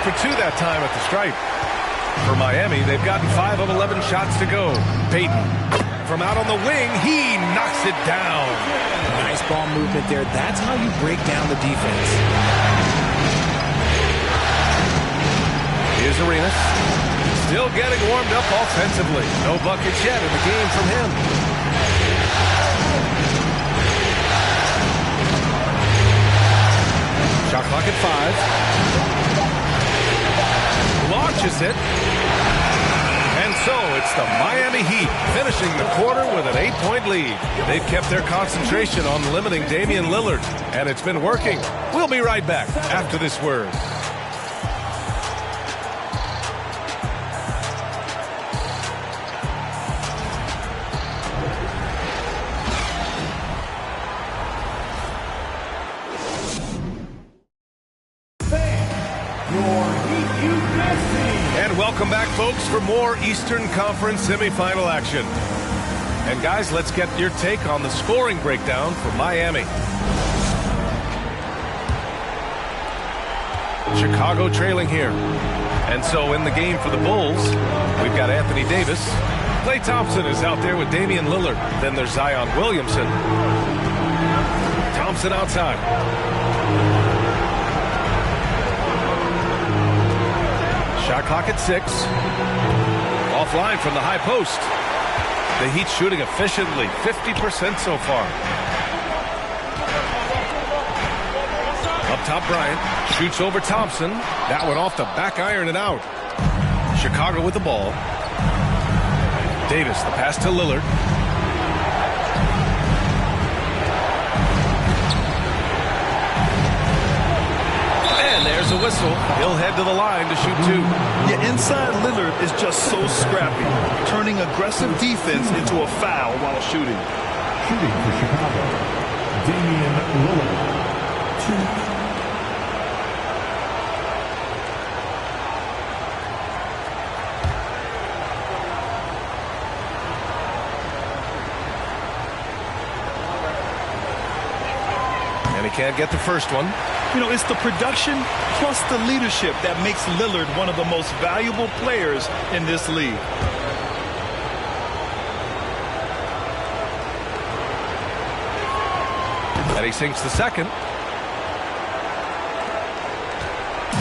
For two that time at the stripe. For Miami, they've gotten 5 of 11 shots to go. Payton from out on the wing, he knocks it down.
Nice ball movement there. That's how you break down the defense.
Here's Arenas. Still getting warmed up offensively. No buckets yet in the game from him. Shot clock at 5. Launches it. And so it's the Miami Heat finishing the quarter with an 8-point lead. They've kept their concentration on limiting Damian Lillard, and it's been working. We'll be right back after this word. Welcome back, folks, for more Eastern Conference semifinal action. And guys, let's get your take on the scoring breakdown for Miami. Chicago trailing here. And so in the game for the Bulls, we've got Anthony Davis. Klay Thompson is out there with Damian Lillard. Then there's Zion Williamson. Thompson outside. Shot clock at 6. Offline from the high post. The Heat shooting efficiently, 50% so far. Up top, Bryant shoots over Thompson. That one off the back iron and out. Chicago with the ball. Davis, the pass to Lillard. There's a whistle. He'll head to the line to shoot 2.
Yeah, inside Lillard is just so scrappy, turning aggressive defense into a foul while shooting.
Shooting for Chicago, Damian Lillard, 2.
Can't get the first one.
You know, it's the production plus the leadership that makes Lillard one of the most valuable players in this league.
And he sinks the second.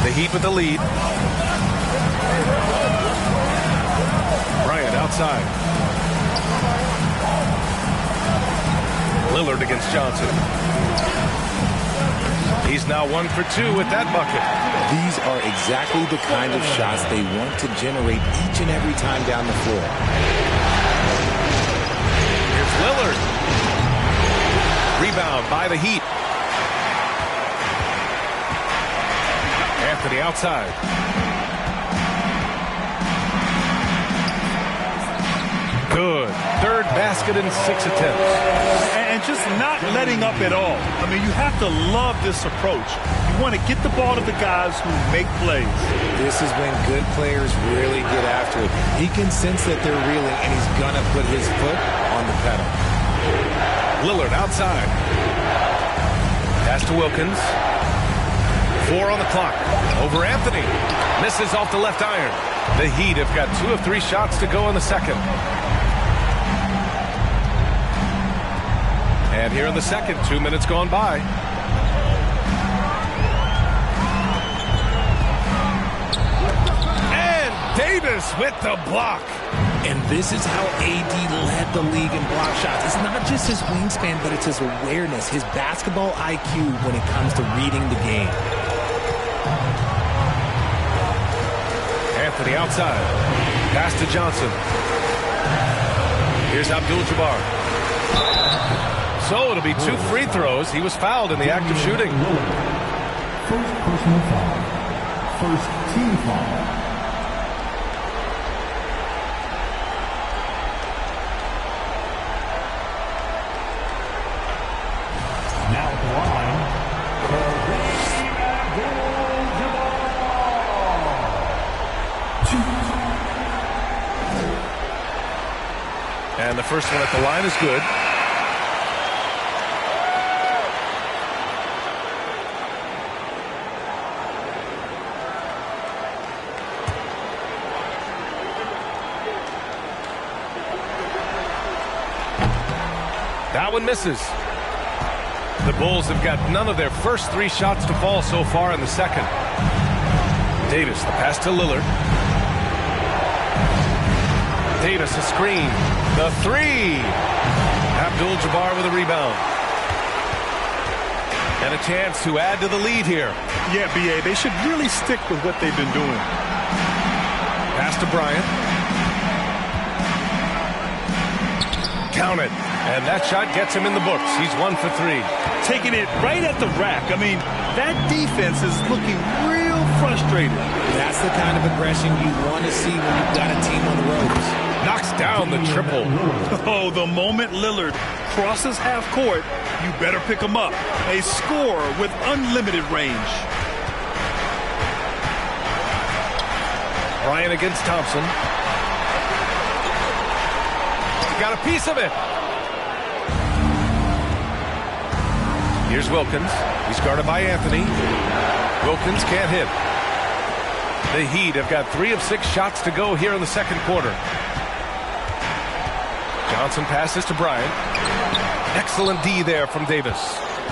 The Heat with the lead. Bryant outside. Lillard against Johnson. He's now 1 for 2 with that bucket.
These are exactly the kind of shots they want to generate each and every time down the floor.
Here's Lillard. Rebound by the Heat. Anthony outside. Good. Third basket in 6 attempts.
And just not letting up at all. I mean, you have to love this approach. You want to get the ball to the guys who make plays.
This is when good players really get after it. He can sense that they're reeling, and he's going to put his foot on the pedal.
Lillard outside. Pass to Wilkins. 4 on the clock. Over Anthony. Misses off the left iron. The Heat have got 2 of 3 shots to go in the second. And here in the second, 2 minutes gone by. And Davis with the block.
And this is how AD led the league in block shots. It's not just his wingspan, but it's his awareness, his basketball IQ when it comes to reading the game.
Anthony outside. Pass to Johnson. Here's Abdul-Jabbar. So it'll be 2 free throws. He was fouled in the act of shooting.
First personal foul. First team foul. Now at the line,
and the first one at the line is good. That one misses. The Bulls have got none of their first 3 shots to fall so far in the second. Davis, the pass to Lillard. Davis, a screen. The 3. Abdul-Jabbar with a rebound. And a chance to add to the lead here.
Yeah, B.A., they should really stick with what they've been doing.
Pass to Bryant. Count it. And that shot gets him in the books. He's 1 for 3.
Taking it right at the rack. I mean, that defense is looking real frustrated.
That's the kind of aggression you want to see when you've got a team on the ropes.
Knocks down the triple.
Oh, the moment Lillard crosses half court, you better pick him up. A scorer with unlimited range.
Bryant against Thompson. Got a piece of it. Here's Wilkins. He's guarded by Anthony. Wilkins can't hit. The Heat have got 3 of 6 shots to go here in the second quarter. Johnson passes to Bryant. Excellent D there from Davis.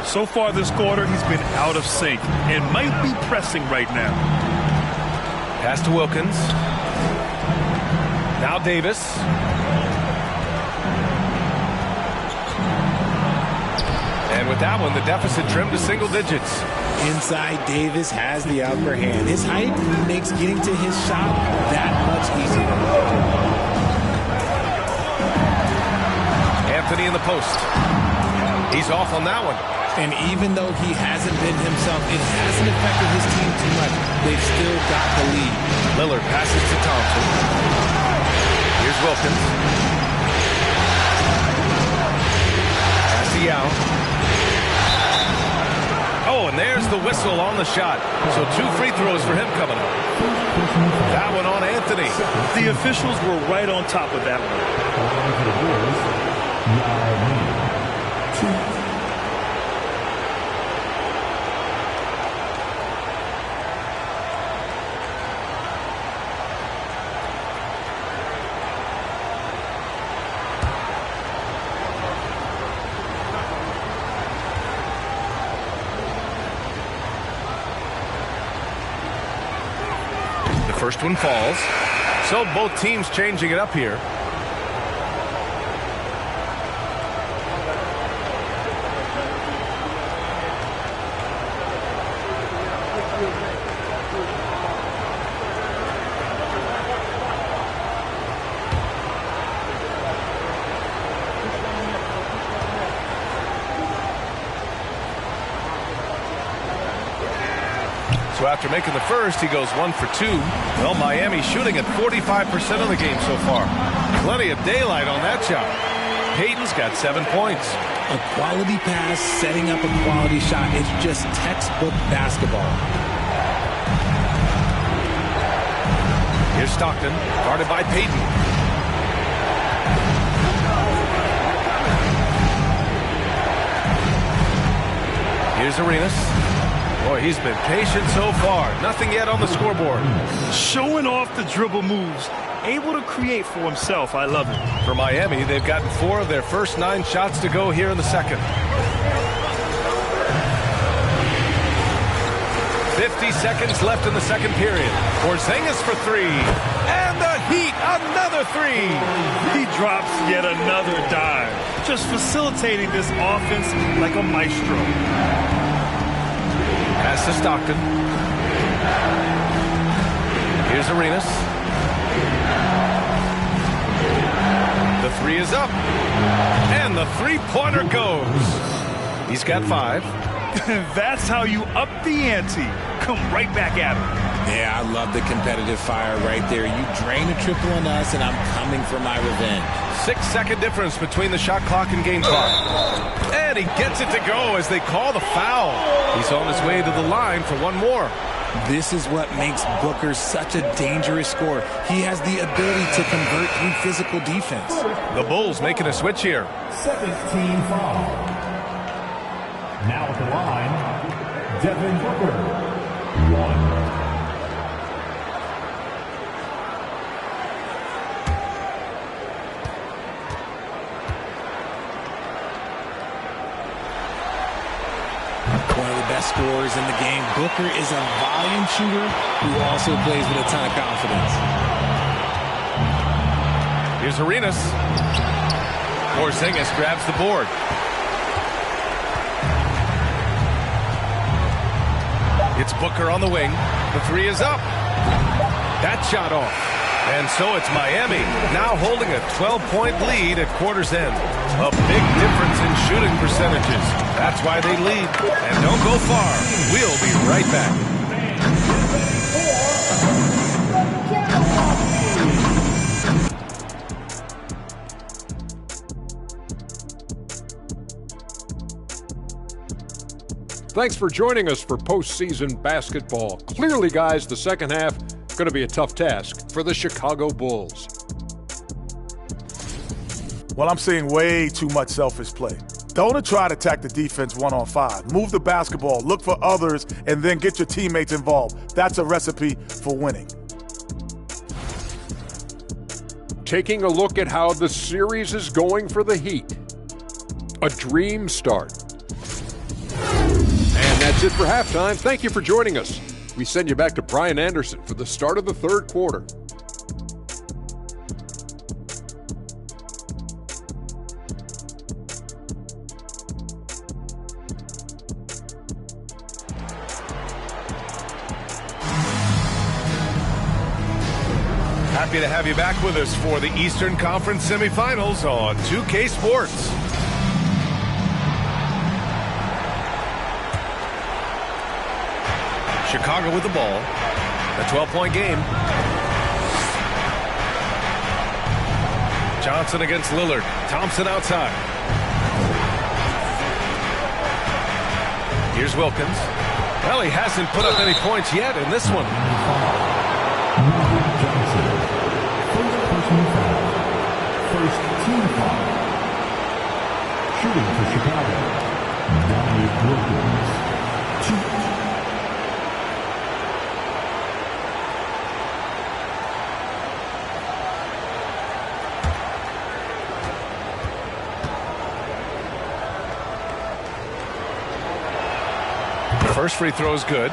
So far this quarter, he's been out of sync and might be pressing right now.
Pass to Wilkins. Now Davis. And with that one, the deficit trimmed to single digits.
Inside, Davis has the upper hand. His height makes getting to his shot that much easier.
Anthony in the post. He's off on that one.
And even though he hasn't been himself, it hasn't affected his team too much. They've still got the lead.
Lillard passes to Thompson. Here's Wilkins. Pass to Yao. Oh, and there's the whistle on the shot. So 2 free throws for him coming up. That one on Anthony.
The officials were right on top of that one.
First one falls. So both teams changing it up here. So after making the first, he goes 1 for 2. Well, Miami shooting at 45% of the game so far. Plenty of daylight on that shot. Payton's got 7 points.
A quality pass, setting up a quality shot. It's just textbook basketball.
Here's Stockton, guarded by Payton. Here's Arenas. Boy, he's been patient so far. Nothing yet on the scoreboard.
Showing off the dribble moves. Able to create for himself. I love it.
For Miami, they've gotten 4 of their first 9 shots to go here in the second. 50 seconds left in the second period. Porzingis for 3. And the Heat, another 3.
He drops yet another dive. Just facilitating this offense like a maestro.
Pass to Stockton. Here's Arenas. The 3 is up. And the three-pointer goes. He's got 5.
That's how you up the ante. Come right back at him.
Yeah, I love the competitive fire right there. You drain a triple on us, and I'm coming for my revenge.
6-second difference between the shot clock and game clock. And he gets it to go as they call the foul. He's on his way to the line for one more.
This is what makes Booker such a dangerous scorer. He has the ability to convert through physical defense.
The Bulls making a switch here.
Second team foul. Now at the line, Devin Booker. 1.
One of the best scorers in the game. Booker is a volume shooter who also plays with a ton of confidence.
Here's Arenas. Porzingis grabs the board. It's Booker on the wing. The 3 is up. That shot off. And so it's Miami, now holding a 12-point lead at quarter's end. A big difference in shooting percentages. That's why they lead. And don't go far. We'll be right back.
Thanks for joining us for postseason basketball. Clearly, guys, the second half is going to be a tough task for the Chicago Bulls.
Well, I'm seeing way too much selfish play. Don't try to attack the defense 1-on-5. Move the basketball, look for others, and then get your teammates involved. That's a recipe for winning.
Taking a look at how the series is going for the Heat. A dream start. And that's it for halftime. Thank you for joining us. We send you back to Brian Anderson for the start of the third quarter.
Happy to have you back with us for the Eastern Conference semifinals on 2K Sports. Chicago with the ball. A 12-point game. Johnson against Lillard. Thompson outside. Here's Wilkins. Well, he hasn't put up any points yet in this one.
Johnson. First personal foul. First team foul. Shooting for Chicago. Dominique Wilkins. 2.
First free throw is good.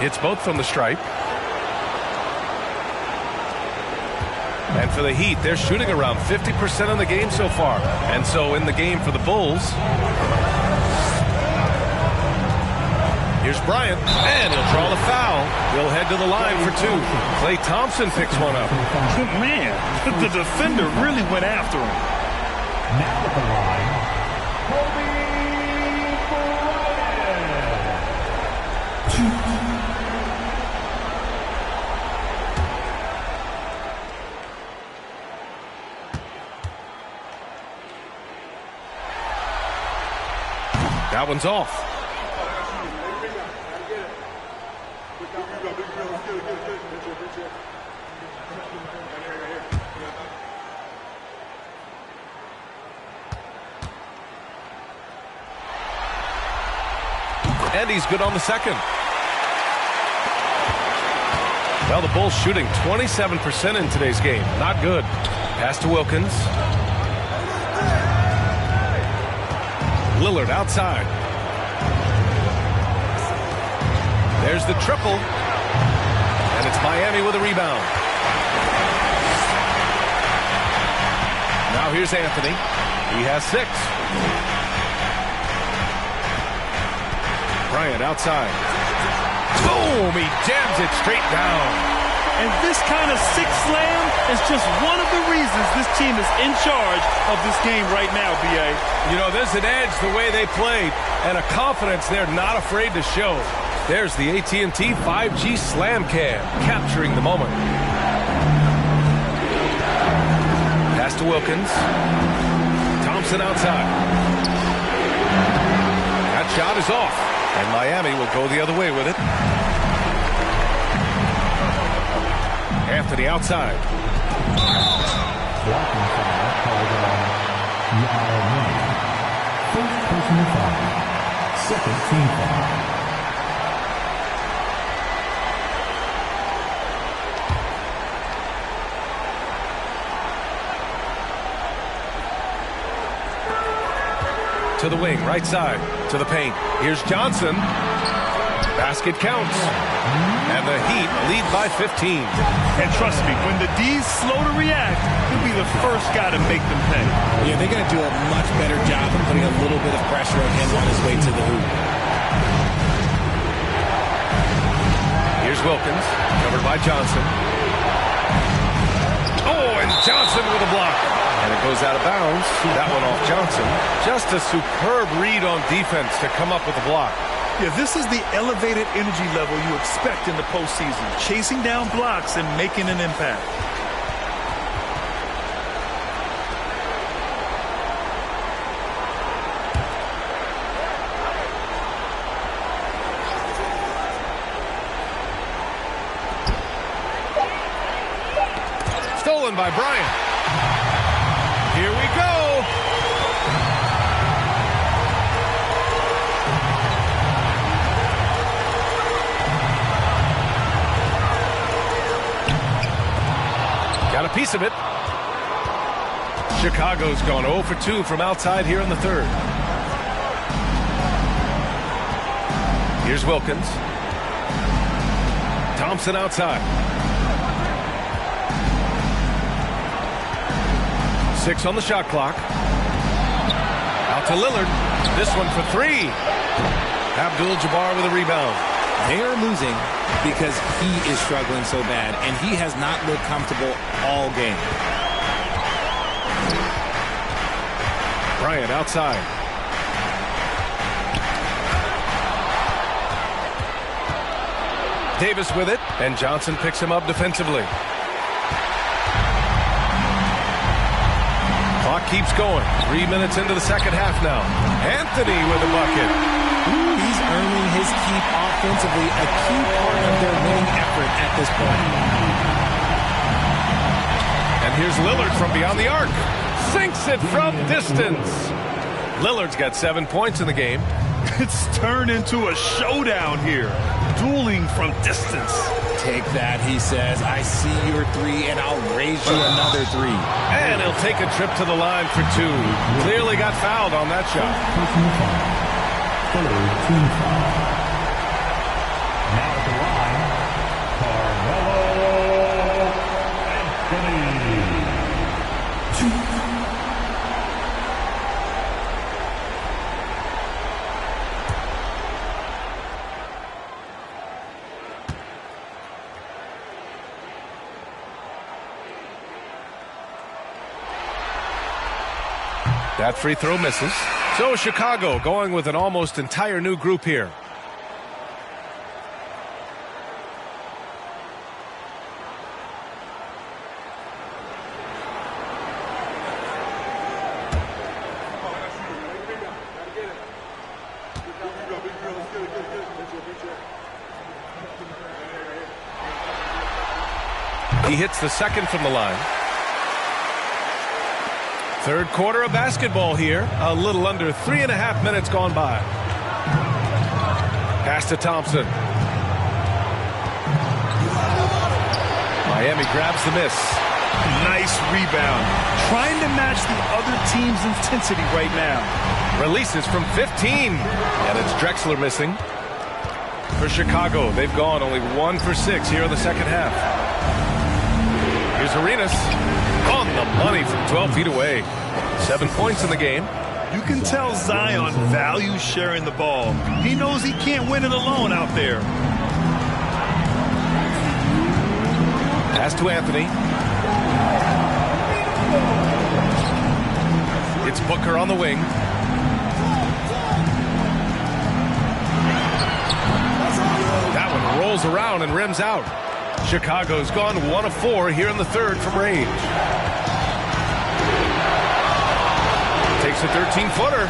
It's both from the stripe. And for the Heat, they're shooting around 50% in the game so far. And so in the game for the Bulls, here's Bryant, and he'll draw the foul. He'll head to the line for 2. Klay Thompson picks one up.
Man, the defender really went after him.
Now at the line, Kobe Bryant. 2.
That one's off. And he's good on the second. Well, the Bulls shooting 27% in today's game. Not good. Pass to Wilkins. Lillard outside. There's the triple. And it's Miami with a rebound. Now here's Anthony. He has 6. Bryant outside. Boom! He jams it straight down.
And this kind of six slam is just one of the reasons this team is in charge of this game right now, B.A.
You know, there's an edge the way they played and a confidence they're not afraid to show. There's the AT&T 5G Slam Cam, capturing the moment. Pass to Wilkins. Thompson outside. That shot is off, and Miami will go the other way with it. Anthony outside.
Blocking foul called on Yao Ming. First personal foul. Second team foul.
To the wing, right side, to the paint. Here's Johnson. Basket counts. And the Heat lead by 15.
And trust me, when the D's slow to react, he'll be the first guy to make them pay.
Yeah, they're going to do a much better job of putting a little bit of pressure on him on his way to the hoop.
Here's Wilkins, covered by Johnson. Oh, and Johnson with a block. And it goes out of bounds. That one off Johnson. Just a superb read on defense to come up with the block.
Yeah, this is the elevated energy level you expect in the postseason. Chasing down blocks and making an impact.
Stolen by Bryant. Here we go. Got a piece of it. Chicago's gone 0 for 2 from outside here in the third. Here's Wilkins. Thompson outside. 6 on the shot clock. Out to Lillard. This one for 3. Abdul-Jabbar with a rebound.
They are losing because he is struggling so bad, and he has not looked comfortable all game.
Bryant outside. Davis with it, and Johnson picks him up defensively. Clock keeps going. 3 minutes into the second half now. Anthony with a bucket.
He's earning his keep offensively, a key part of their winning effort at this point.
And here's Lillard from beyond the arc. Sinks it from distance. Lillard's got 7 points in the game.
It's turned into a showdown here. Dueling from distance.
Take that, he says. I see your 3, and I'll raise you another 3.
And he'll take a trip to the line for 2. Clearly got fouled on that shot.
Personal foul. Third team foul. Now at the line, Carmelo Anthony. 2.
That free throw misses. So Chicago going with an almost entire new group here. He hits the second from the line. Third quarter of basketball here. A little under 3.5 minutes gone by. Pass to Thompson. Miami grabs the miss.
Nice rebound. Trying to match the other team's intensity right now.
Releases from 15. And it's Drexler missing. For Chicago, they've gone only 1 for 6 here in the second half. Here's Arenas on the money from 12 feet away. 7 points in the game.
You can tell Zion values sharing the ball. He knows he can't win it alone out there.
Pass to Anthony. It's Booker on the wing. That one rolls around and rims out. Chicago's gone 1 of 4 here in the third from range. Takes a 13-footer.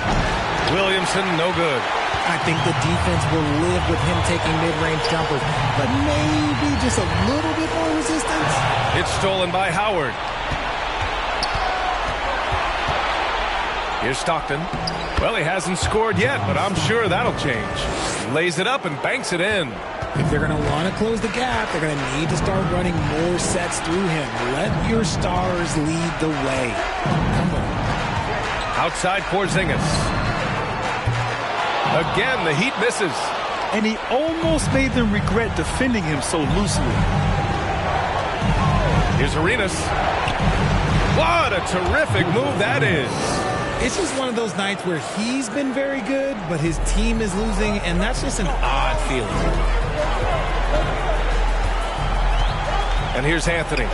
Williamson, no good.
I think the defense will live with him taking mid-range jumpers, but maybe just a little bit more resistance.
It's stolen by Howard. Here's Stockton. Well, he hasn't scored yet, but I'm sure that'll change. Lays it up and banks it in.
If they're going to want to close the gap, they're going to need to start running more sets through him. Let your stars lead the way. Come on.
Outside Porzingis. Again, the Heat misses.
And he almost made them regret defending him so loosely.
Here's Arenas. What a terrific move that is.
It's just one of those nights where he's been very good, but his team is losing, and that's just an odd feeling.
And here's Anthony.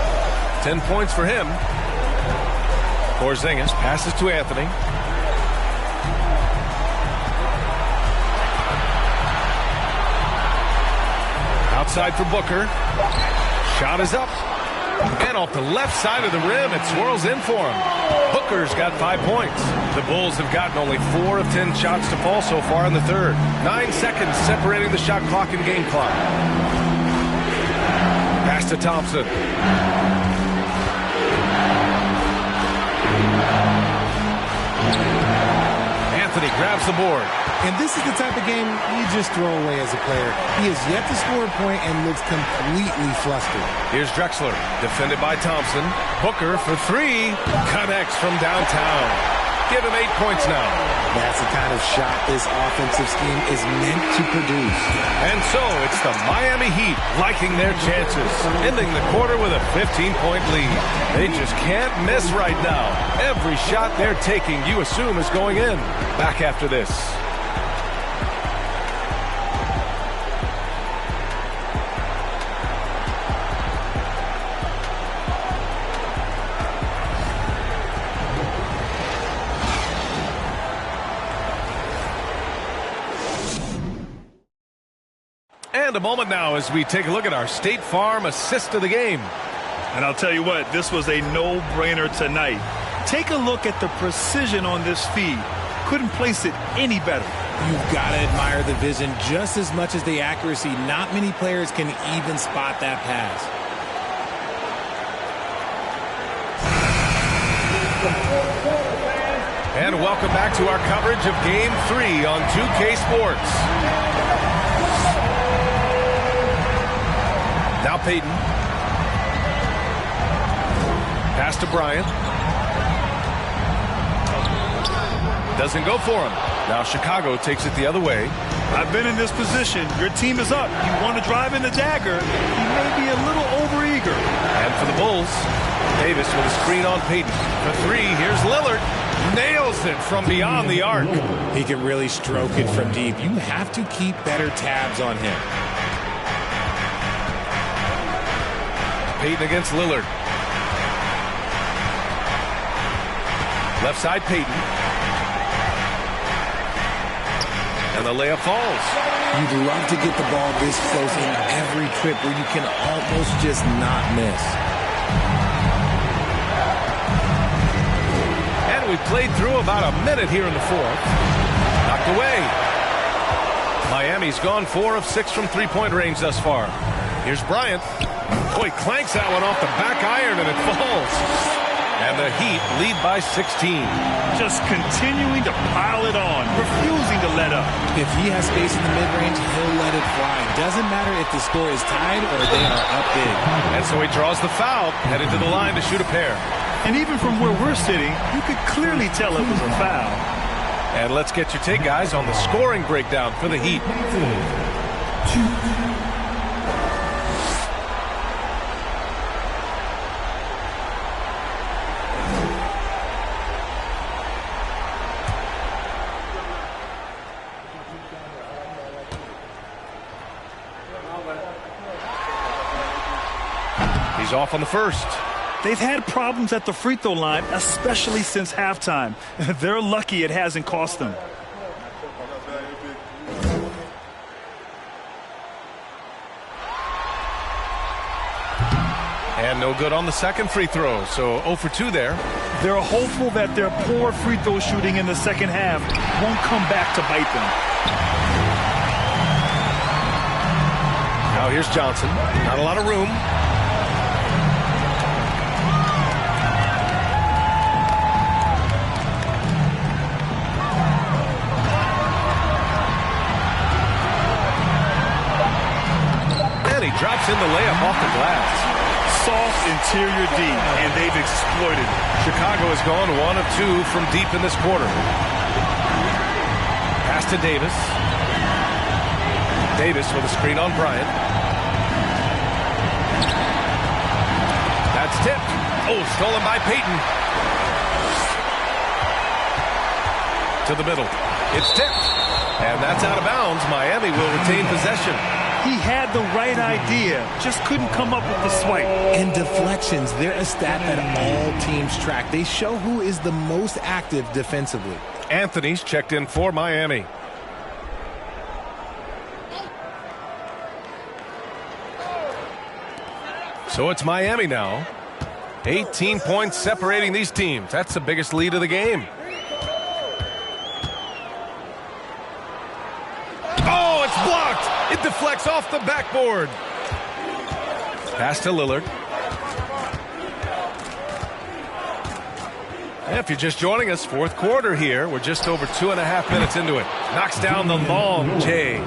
10 points for him. Porzingis passes to Anthony. Outside for Booker. Shot is up. And off the left side of the rim, it swirls in for him. Booker's got 5 points. The Bulls have gotten only 4 of 10 shots to fall so far in the third. 9 seconds separating the shot clock and game clock. Pass to Thompson. Anthony grabs the board.
And this is the type of game you just throw away as a player. He has yet to score a point and looks completely flustered.
Here's Drexler, defended by Thompson. Booker for 3, connects from downtown. Give him 8 points now.
That's the kind of shot this offensive scheme is meant to produce.
And so it's the Miami Heat liking their chances, ending the quarter with a 15-point lead. They just can't miss right now. Every shot they're taking, you assume, is going in. Back after this. And a moment now as we take a look at our State Farm assist of the game.
And I'll tell you what, this was a no-brainer tonight. Take a look at the precision on this feed. Couldn't place it any better.
You've got to admire the vision just as much as the accuracy. Not many players can even spot that pass.
And welcome back to our coverage of Game 3 on 2K Sports. Now Payton. Pass to Bryant. Doesn't go for him. Now Chicago takes it the other way.
I've been in this position. Your team is up. You want to drive in the dagger. He may be a little overeager.
And for the Bulls, Davis with a screen on Payton. For 3, here's Lillard. Nails it from beyond the arc.
He can really stroke it from deep. You have to keep better tabs on him.
Payton against Lillard. Left side Payton. And the layup falls.
You'd love to get the ball this close in every trip where you can almost just not miss.
And we played through about a minute here in the fourth. Knocked away. Miami Miami's gone 4 of 6 from three-point range thus far. Here's Bryant. Oh, he clanks that one off the back iron and it falls. And the Heat lead by 16.
Just continuing to pile it on, refusing to let up.
If he has space in the mid-range, he'll let it fly. Doesn't matter if the score is tied or they are up big.
And so he draws the foul, headed to the line to shoot a pair.
And even from where we're sitting, you could clearly tell it was a foul.
And let's get your take, guys, on the scoring breakdown for the Heat. He's off on the first.
They've had problems at the free throw line, especially since halftime. They're lucky it hasn't cost them.
And no good on the second free throw, so 0 for 2 there.
They're hopeful that their poor free throw shooting in the second half won't come back to bite them.
Now here's Johnson. Not a lot of room. Drops in the layup off the glass.
Soft interior D, and they've exploited it.
Chicago has gone 1 of 2 from deep in this quarter. Pass to Davis. Davis with a screen on Bryant. That's tipped. Oh, stolen by Payton. To the middle. It's tipped. And that's out of bounds. Miami will retain possession.
He had the right idea, just couldn't come up with the swipe.
And deflections, they're a stat that all teams track. They show who is the most active defensively.
Anthony's checked in for Miami. So it's Miami now. 18 points separating these teams. That's the biggest lead of the game. Oh, it's blocked. It deflects off the backboard. Pass to Lillard. And if you're just joining us, fourth quarter here. We're just over 2.5 minutes into it. Knocks down the long J.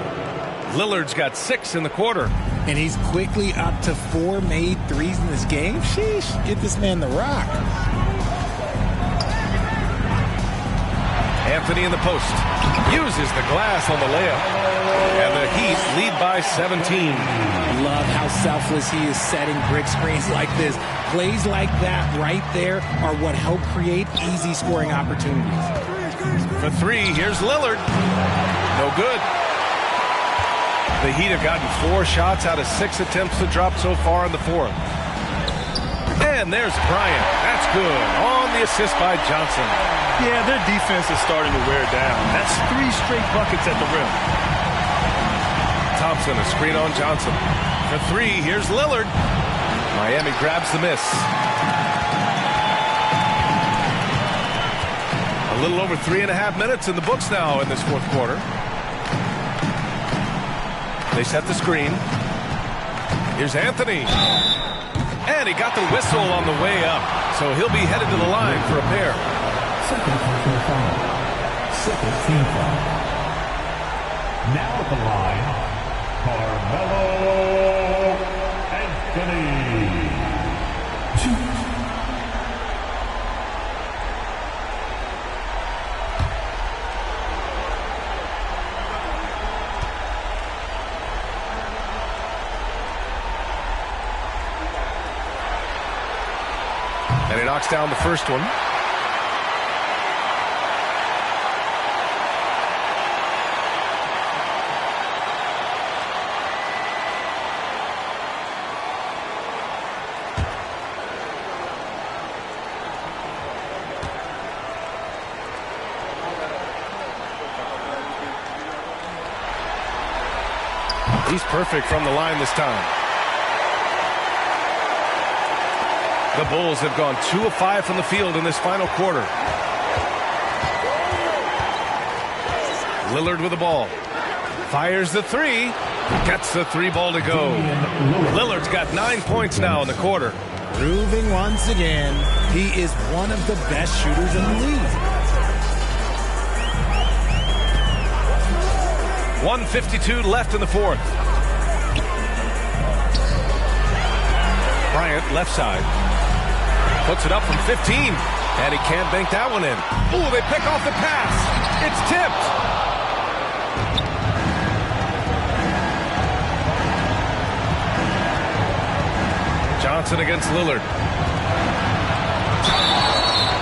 Lillard's got 6 in the quarter.
And he's quickly up to 4 made threes in this game. Sheesh, get this man the rock.
Anthony in the post. Uses the glass on the layup. And the Heat lead by 17.
Love how selfless he is setting brick screens like this. Plays like that right there are what help create easy scoring opportunities.
For 3, here's Lillard. No good. The Heat have gotten 4 shots out of 6 attempts to drop so far in the fourth. And there's Bryant. That's good. On the assist by Johnson.
Yeah, their defense is starting to wear down. That's 3 straight buckets at the rim.
Thompson, a screen on Johnson. For 3, here's Lillard. Miami grabs the miss. A little over 3.5 minutes in the books now in this fourth quarter. They set the screen. Here's Anthony. And he got the whistle on the way up. So he'll be headed to the line for a pair.
Second team foul. Now at the line, Carmelo Anthony. 2.
And he knocks down the first one. He's perfect from the line this time. The Bulls have gone 2 of 5 from the field in this final quarter. Lillard with the ball. Fires the three. Gets the three ball to go. Lillard's got 9 points now in the quarter.
Proving once again, he is one of the best shooters in the league.
1:52 left in the fourth. Bryant left side. Puts it up from 15. And he can't bank that one in. Ooh, they pick off the pass. It's tipped. Johnson against Lillard.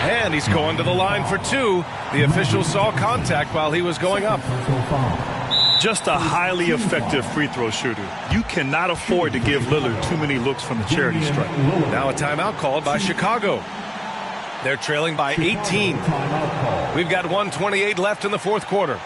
And he's going to the line for two. The official saw contact while he was going up.
Just a highly effective free throw shooter. You cannot afford to give Lillard too many looks from the charity stripe.
Now a timeout called by Chicago. They're trailing by 18. We've got 1:28 left in the fourth quarter.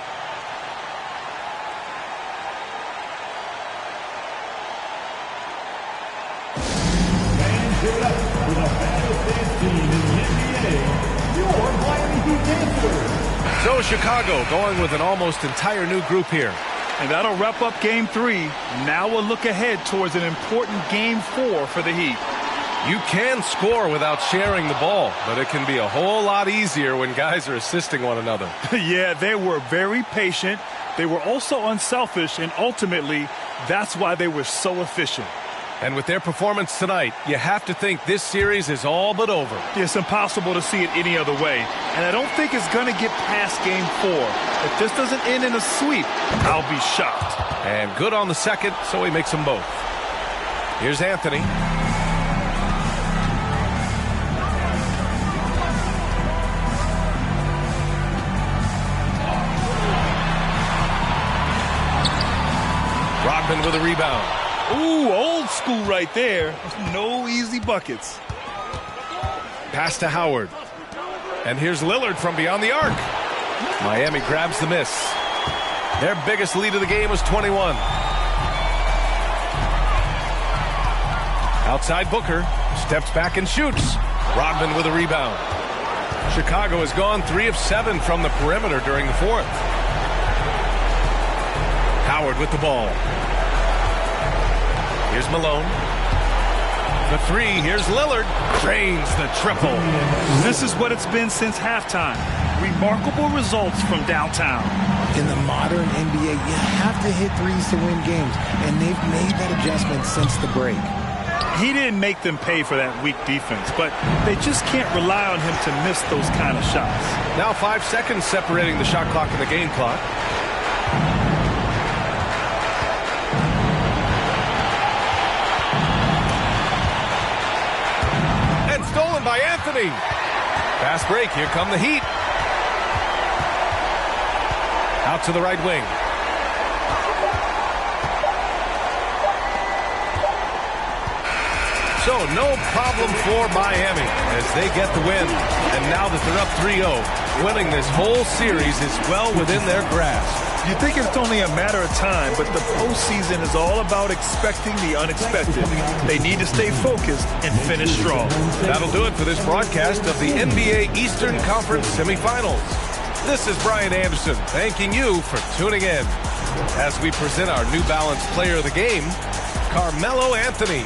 So Chicago going with an almost entire new group here.
And that'll wrap up game 3. Now we'll look ahead towards an important game 4 for the Heat.
You can score without sharing the ball, but it can be a whole lot easier when guys are assisting one another.
Yeah, they were very patient. They were also unselfish, and ultimately, that's why they were so efficient.
And with their performance tonight, you have to think this series is all but over.
It's impossible to see it any other way, and I don't think it's going to get past game 4. If this doesn't end in a sweep, I'll be shocked.
And good on the second, so he makes them both. Here's Anthony. Rodman with a rebound.
Ooh, old school right there. No easy buckets.
Pass to Howard. And here's Lillard from beyond the arc. Miami grabs the miss. Their biggest lead of the game was 21. Outside Booker. Steps back and shoots. Rodman with a rebound. Chicago has gone 3 of 7 from the perimeter during the fourth. Howard with the ball. Here's Malone. The three. Here's Lillard. Drains the triple.
This is what it's been since halftime. Remarkable results from downtown.
In the modern NBA, you have to hit threes to win games, and they've made that adjustment since the break.
He didn't make them pay for that weak defense, but they just can't rely on him to miss those kind of shots.
Now 5 seconds separating the shot clock and the game clock. Stolen by Anthony. Fast break. Here come the Heat. Out to the right wing. So no problem for Miami as they get the win. And now that they're up 3-0, winning this whole series is well within their grasp.
You think it's only a matter of time, but the postseason is all about expecting the unexpected. They need to stay focused and finish strong.
That'll do it for this broadcast of the NBA Eastern Conference semifinals. This is Brian Anderson thanking you for tuning in as we present our New Balance Player of the Game, Carmelo Anthony.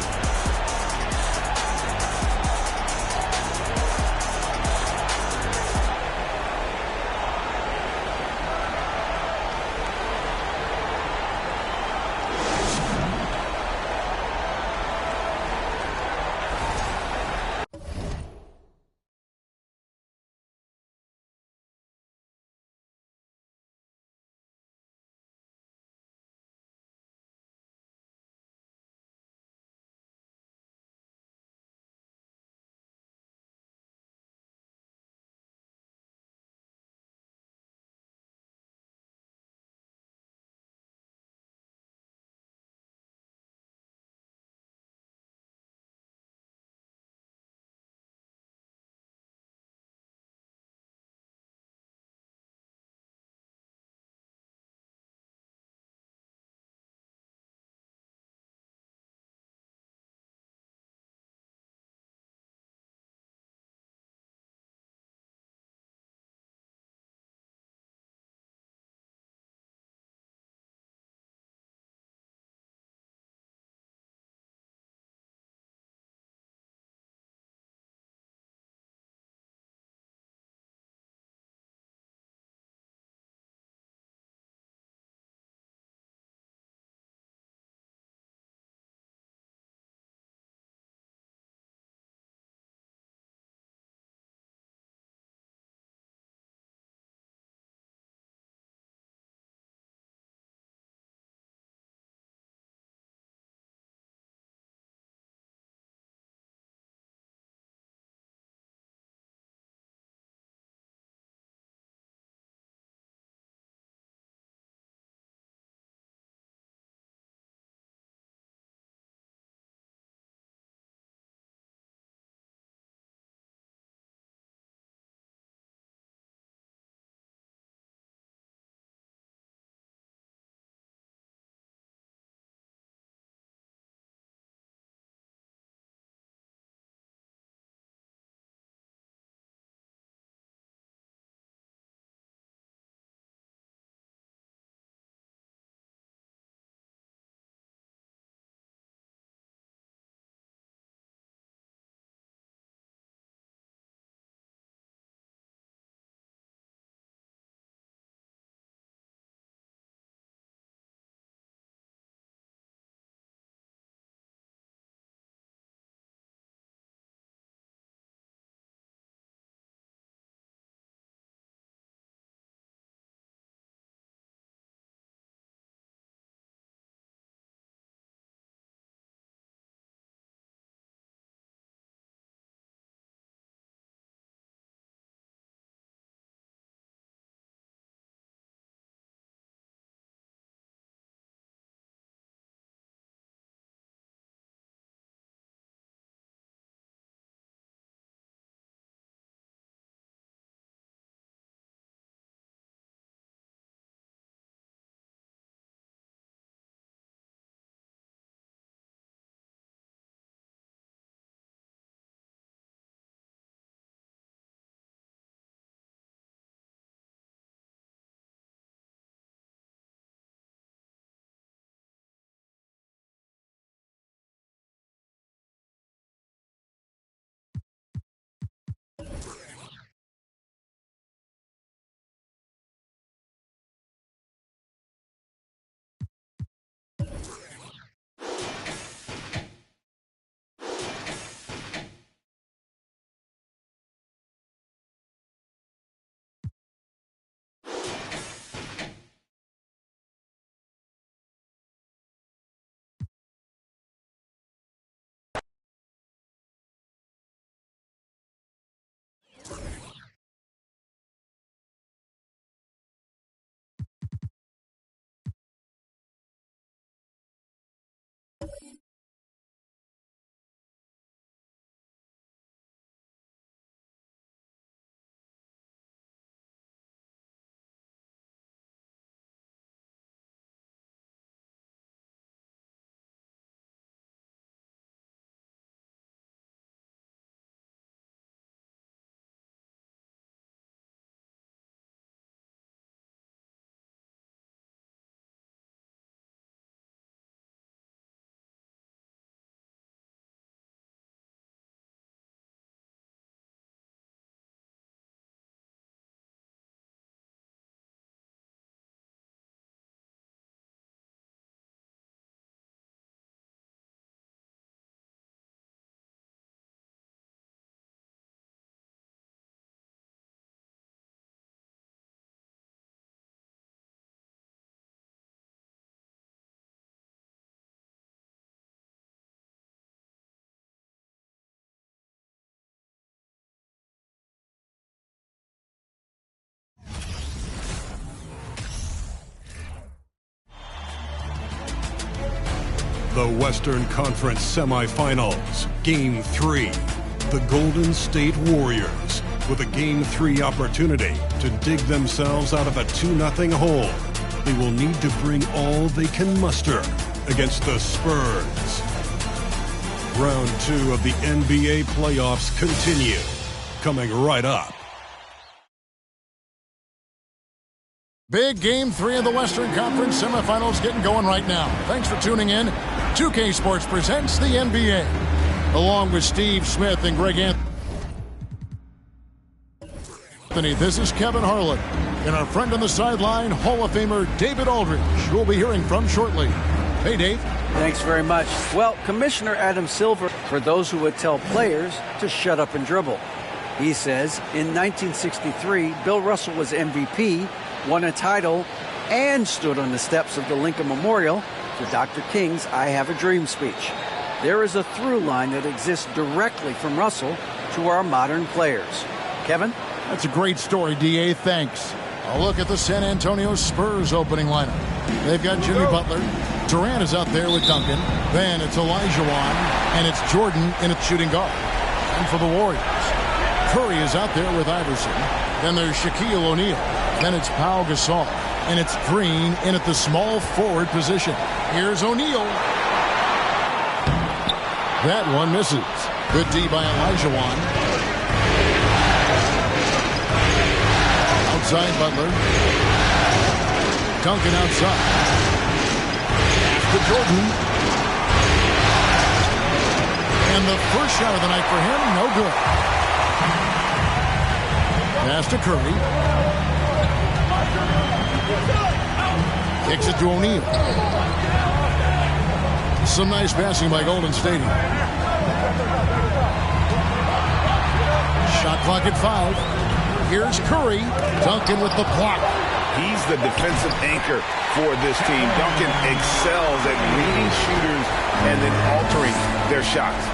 The Western Conference Semifinals, Game 3. The Golden State Warriors, with a Game 3 opportunity to dig themselves out of a 2-0 hole. They will need to bring all they can muster against the Spurs. Round 2 of the NBA playoffs continue. Coming right up.
Big Game 3 of the Western Conference semifinals getting going right now. Thanks for tuning in. 2K Sports presents the NBA. Along with Steve Smith and Greg Anthony, this is Kevin Harlan. And our friend on the sideline, Hall of Famer David Aldridge, who we'll be hearing from shortly. Hey, Dave.
Thanks very much. Well, Commissioner Adam Silver, for those who would tell players to shut up and dribble. He says in 1963, Bill Russell was MVP, won a title, and stood on the steps of the Lincoln Memorial for Dr. King's I Have a Dream speech. There is a through line that exists directly from Russell to our modern players. Kevin?
That's a great story, D.A. Thanks. A look at the San Antonio Spurs opening lineup. They've got Jimmy Butler. Durant is out there with Duncan. Then it's Olajuwon, and it's Jordan in at shooting guard. And for the Warriors, Curry is out there with Iverson. Then there's Shaquille O'Neal. Then it's Pau Gasol. And it's Green in at the small forward position. Here's O'Neal. That one misses. Good D by Olajuwon. Outside Butler. Duncan outside. To Jordan. And the first shot of the night for him, no good. Pass to Curry. Kicks it to O'Neal. Some nice passing by Golden State. Shot clock at 5. Here's Curry. Duncan with the block.
He's the defensive anchor for this team. Duncan excels at reading shooters and then altering their shots.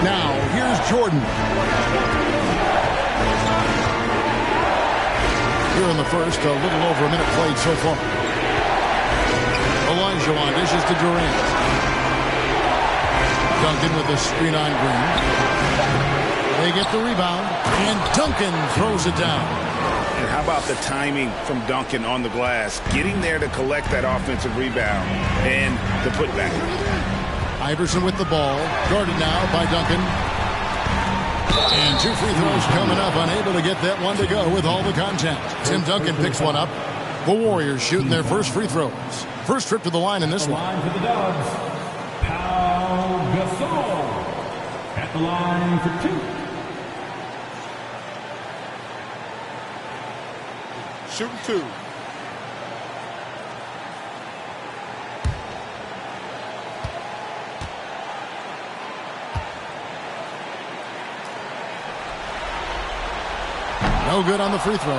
Now, here's Jordan. Here in the first, a little over a minute played so far. Olajuwon dishes to Durant. Duncan with a screen on Green. They get the rebound, and Duncan throws it down.
And how about the timing from Duncan on the glass, getting there to collect that offensive rebound and the putback.
Iverson with the ball, guarded now by Duncan. And 2 free throws coming up, unable to get that one to go with all the contact. Tim Duncan picks one up. The Warriors shooting their first free throws. First trip to the line in this one.
Line for the Dubs, Pau Gasol at the line for 2.
Shooting 2.
No good on the free throw.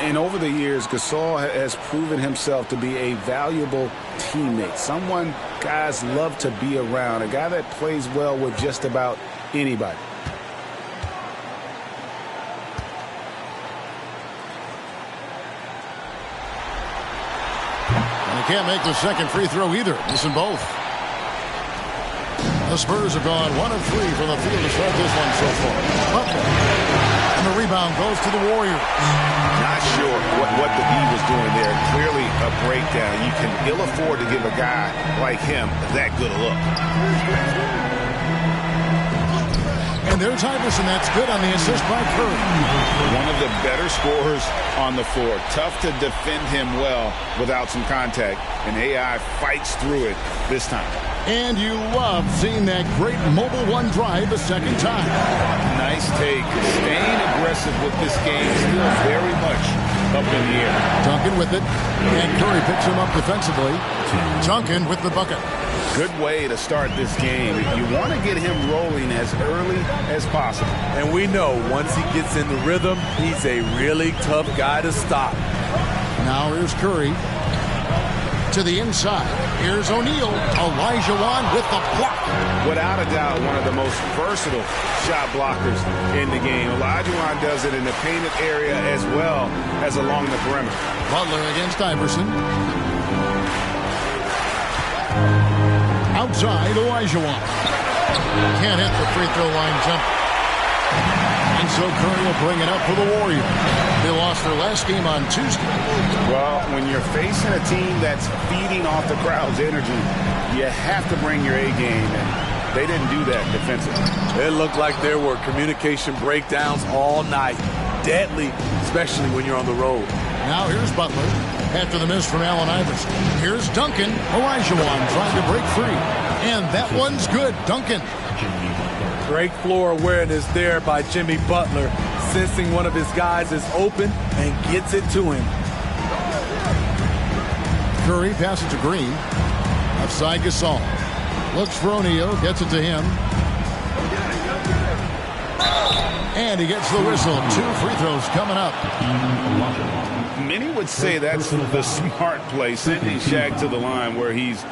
And over the years, Gasol has proven himself to be a valuable teammate. Someone guys love to be around. A guy that plays well with just about anybody.
Can't make the second free throw either. Missing both. The Spurs have gone 1 of 3 from the field to start this one so far. Butler. And the rebound goes to the Warriors.
Not sure what the D was doing there. Clearly a breakdown. You can ill afford to give a guy like him that good a look.
And there's Iverson. That's good on the assist by Curry.
One of the better scorers on the floor. Tough to defend him well without some contact. And AI fights through it this time.
And you love seeing that great mobile one drive a second time.
Nice take. Staying aggressive with this game. Still very much up in the air.
Duncan with it. And Curry picks him up defensively. Duncan with the bucket.
Good way to start this game. You want to get him rolling as early as possible.
And we know once he gets in the rhythm, he's a really tough guy to stop.
Now here's Curry. To the inside. Here's O'Neal. Olajuwon with the block.
Without a doubt, one of the most versatile shot blockers in the game. Olajuwon does it in the painted area as well as along the perimeter.
Butler against Iverson. side, Olajuwon. Can't hit the free throw line jump. And so Curry will bring it up for the Warriors. They lost their last game on Tuesday.
Well, when you're facing a team that's feeding off the crowd's energy, you have to bring your A game, and they didn't do that defensively.
It looked like there were communication breakdowns all night. Deadly, especially when you're on the road.
Now here's Butler after the miss from Allen Iverson. Here's Duncan. Olajuwon trying to break free. And that one's good. Duncan.
Great floor awareness there by Jimmy Butler, sensing one of his guys is open and gets it to him.
Curry passes to Green. Outside Gasol. Looks for O'Neal, gets it to him. And he gets the whistle. 2 free throws coming up.
Many would say that's the smart play, sending Shaq to the line where he's,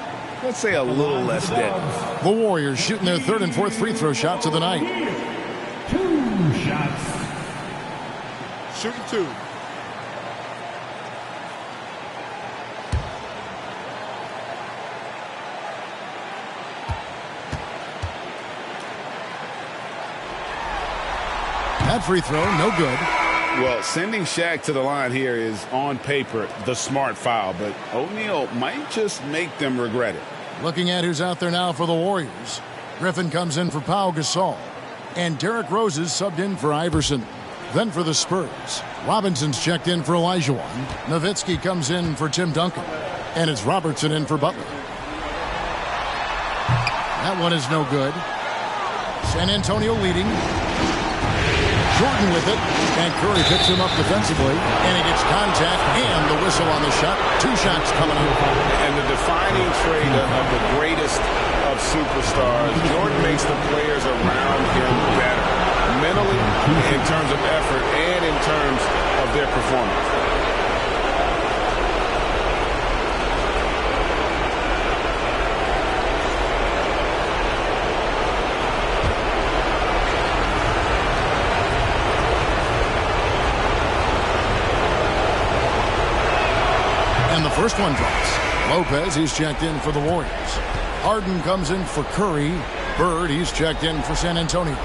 let's say, a little less deadly.
The Warriors shooting their 3rd and 4th free throw shots of the night.
2 shots.
Shooting 2.
That free throw, no good.
Well, sending Shaq to the line here is, on paper, the smart foul, but O'Neal might just make them regret it.
Looking at who's out there now for the Warriors. Griffin comes in for Pau Gasol. And Derrick Rose is subbed in for Iverson. Then for the Spurs, Robinson's checked in for Olajuwon. Nowitzki comes in for Tim Duncan. And it's Robertson in for Butler. That one is no good. San Antonio leading. Jordan with it, and Curry picks him up defensively, and he gets contact and the whistle on the shot. 2 shots coming up.
And the defining trait of the greatest of superstars, Jordan makes the players around him better, mentally, in terms of effort, and in terms of their performance.
First one drops. Lopez, he's checked in for the Warriors. Harden comes in for Curry. Bird, he's checked in for San Antonio.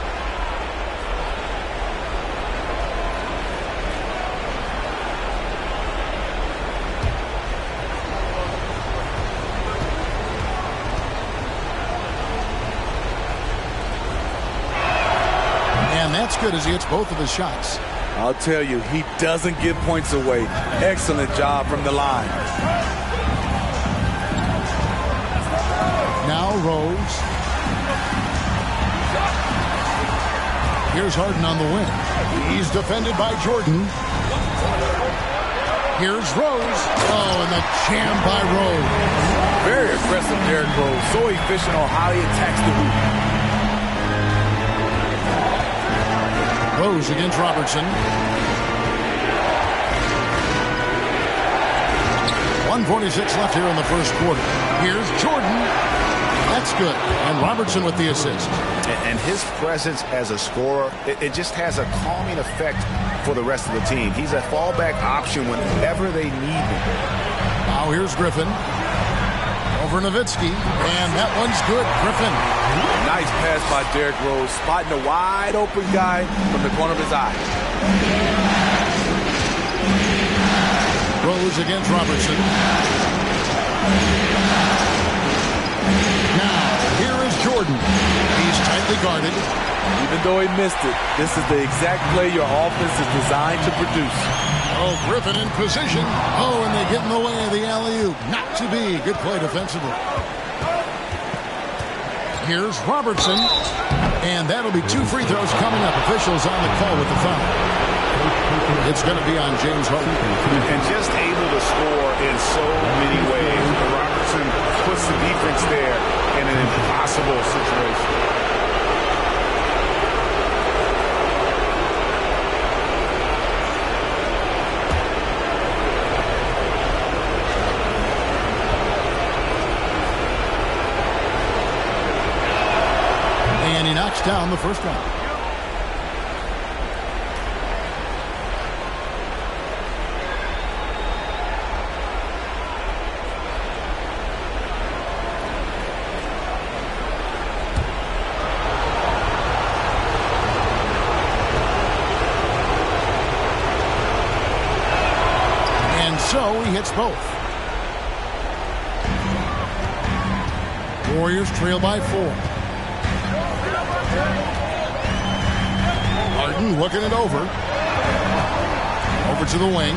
And that's good as he hits both of his shots.
I'll tell you, he doesn't give points away. Excellent job from the line.
Now Rose. Here's Harden on the wing. He's defended by Jordan. Here's Rose. Oh, and the jam by Rose.
Very aggressive, Derrick Rose. So efficient on how he attacks the hoop.
Rose against Robertson. 1:46 left here in the first quarter. Here's Jordan. That's good. And Robertson with the assist.
And his presence as a scorer, it just has a calming effect for the rest of the team. He's a fallback option whenever they need him.
Now here's Griffin. Over Nowitzki. And that one's good. Griffin.
Nice pass by Derrick Rose, spotting a wide open guy from the corner of his eye.
Rose against Robertson. Now, here is Jordan. He's tightly guarded.
Even though he missed it, this is the exact play your offense is designed to produce.
Oh, Griffin in position. Oh, and they get in the way of the alley-oop. Not to be. Good play defensively. Here's Robertson. And that'll be 2 free throws coming up. Officials on the call with the foul. It's going to be on James Harden.
And just able to score in so many ways. Robertson puts the defense there in an impossible situation.
And he knocks down the first one. hits both. Warriors trail by 4. Harden looking it over. Over to the wing.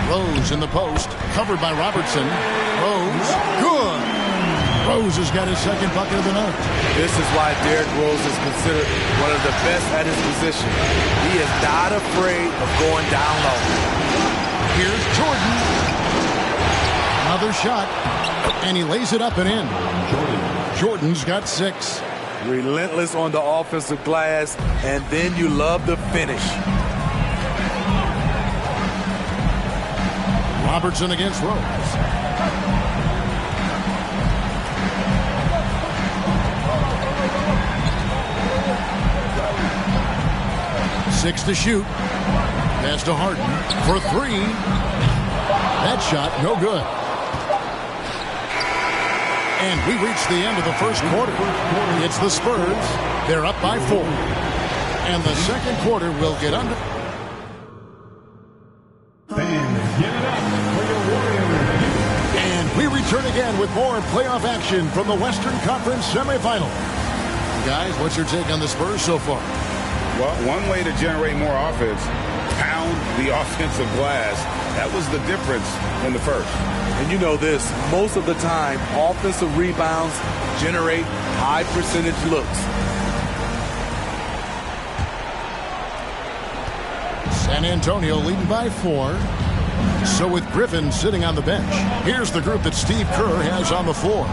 Rose in the post, covered by Robertson. Rose, good. Rose has got his second bucket of the night.
This is why Derrick Rose is considered one of the best at his position. He is not afraid of going down low.
Here's Jordan. Another shot, and he lays it up and in. Jordan's got 6.
Relentless on the offensive glass, and then you love the finish.
Robertson against Rose. Six to shoot. Pass to Harden for 3. That shot, no good. And we reach the end of the first quarter. It's the Spurs. They're up by 4. And the second quarter will get under. And we return again with more playoff action from the Western Conference semifinal. Guys, what's your take on the Spurs so far?
Well, one way to generate more offense, pound the offensive glass. That was the difference in the first.
And you know this, most of the time, offensive rebounds generate high percentage looks.
San Antonio leading by 4. So with Griffin sitting on the bench, here's the group that Steve Kerr has on the floor.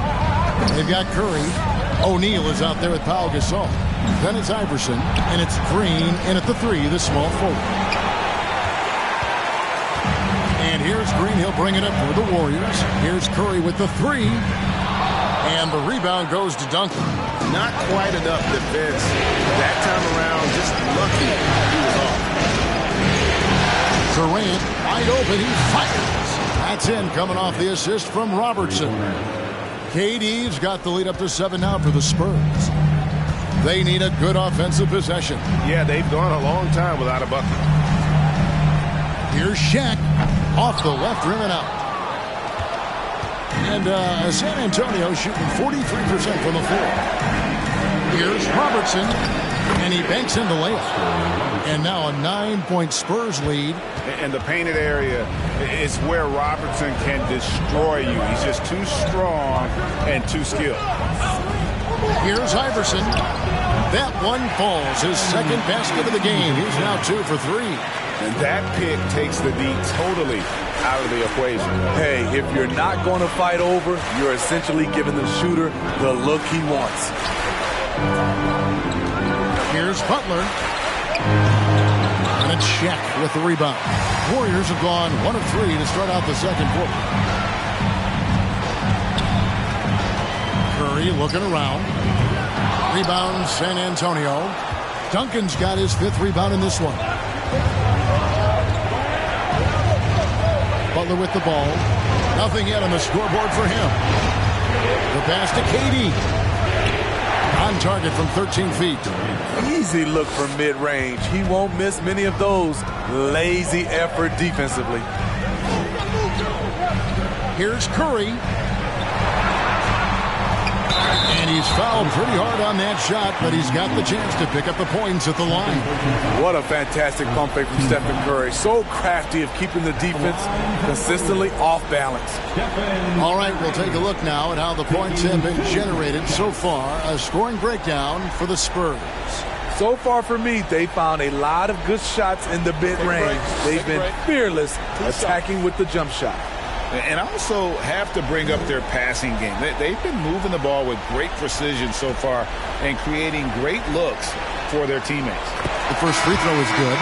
They've got Curry. O'Neal is out there with Pau Gasol. Then it's Iverson, and it's Green in at the 3, the small forward. And here's Green. He'll bring it up for the Warriors. Here's Curry with the 3. And the rebound goes to Duncan.
Not quite enough defense that time around. Just lucky he was off.
Durant, wide open. He fires. That's in, coming off the assist from Robertson. KD's got the lead up to 7 now for the Spurs. They need a good offensive possession.
Yeah, they've gone a long time without a bucket.
Here's Shaq off the left rim and out. And San Antonio shooting 43% from the floor. Here's Robertson, and he banks in the layup. And now a 9-point Spurs lead.
And the painted area is where Robertson can destroy you. He's just too strong and too skilled.
Here's Iverson. That one falls. His second basket of the game. He's now 2 for 3.
And that pick takes the D totally out of the equation.
Hey, if you're not going to fight over, you're essentially giving the shooter the look he wants.
Here's Butler. And it's Shaq with the rebound. Warriors have gone 1 of 3 to start out the second quarter. Curry looking around. Rebound San Antonio. Duncan's got his 5th rebound in this one. Butler with the ball. Nothing yet on the scoreboard for him. The pass to KD. On target from 13 feet.
Easy look from mid-range. He won't miss many of those. Lazy effort defensively.
Here's Curry. And he's fouled pretty hard on that shot, but he's got the chance to pick up the points at the line.
What a fantastic pump fake from Stephen Curry. So crafty of keeping the defense consistently off balance.
All right, we'll take a look now at how the points have been generated so far. A scoring breakdown for the Spurs.
So far for me, they found a lot of good shots in the mid-range. They've been fearless attacking with the jump shot.
And also have to bring up their passing game. They've been moving the ball with great precision so far and creating great looks for their teammates.
The first free throw is good.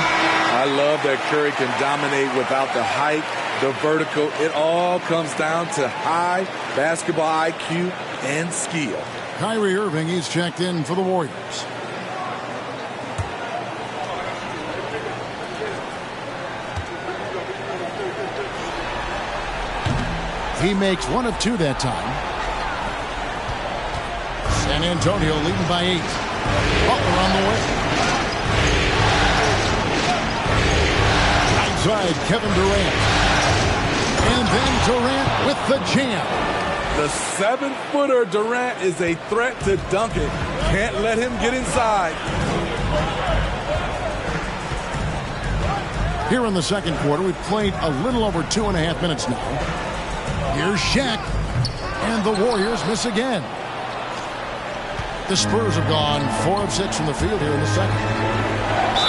I love that Curry can dominate without the height, the vertical. It all comes down to high basketball IQ and skill.
Kyrie Irving, he's checked in for the Warriors. He makes 1 of 2 that time. San Antonio leading by 8. Butler on the way. inside Kevin Durant. And then Durant with the jam.
The 7-footer Durant is a threat to Duncan. Can't let him get inside.
Here in the second quarter, we've played a little over 2.5 minutes now. Here's Shaq. And the Warriors miss again. The Spurs have gone 4 of 6 from the field here in the second.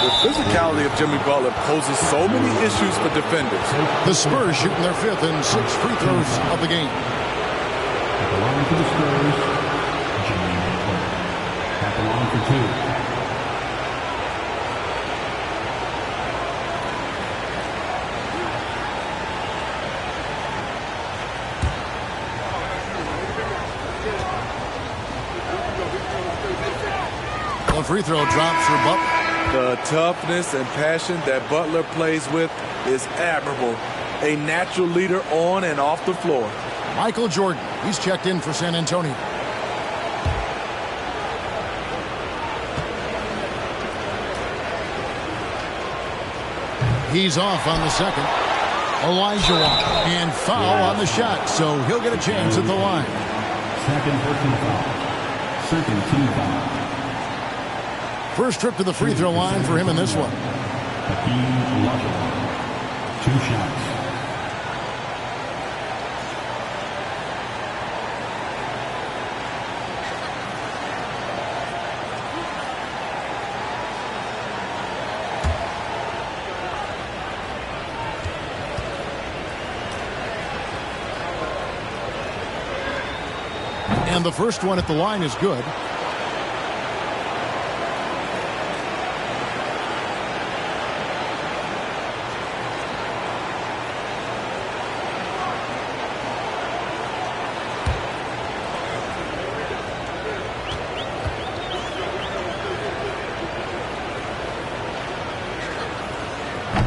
The physicality of Jimmy Butler poses so many issues for defenders.
The Spurs shooting their 5th and 6th free throws of the game.
At the line for the Spurs, Jimmy Butler. At the line for 2.
The free throw drops for Butler.
The toughness and passion that Butler plays with is admirable. A natural leader on and off the floor.
Michael Jordan, he's checked in for San Antonio. He's off on the second. Olajuwon, and foul on the shot, so he'll get a chance at the line.
Second personal foul. Second team foul.
First trip to the free throw line for him in this one.
Hakeem Olajuwon. 2 shots.
And the first one at the line is good.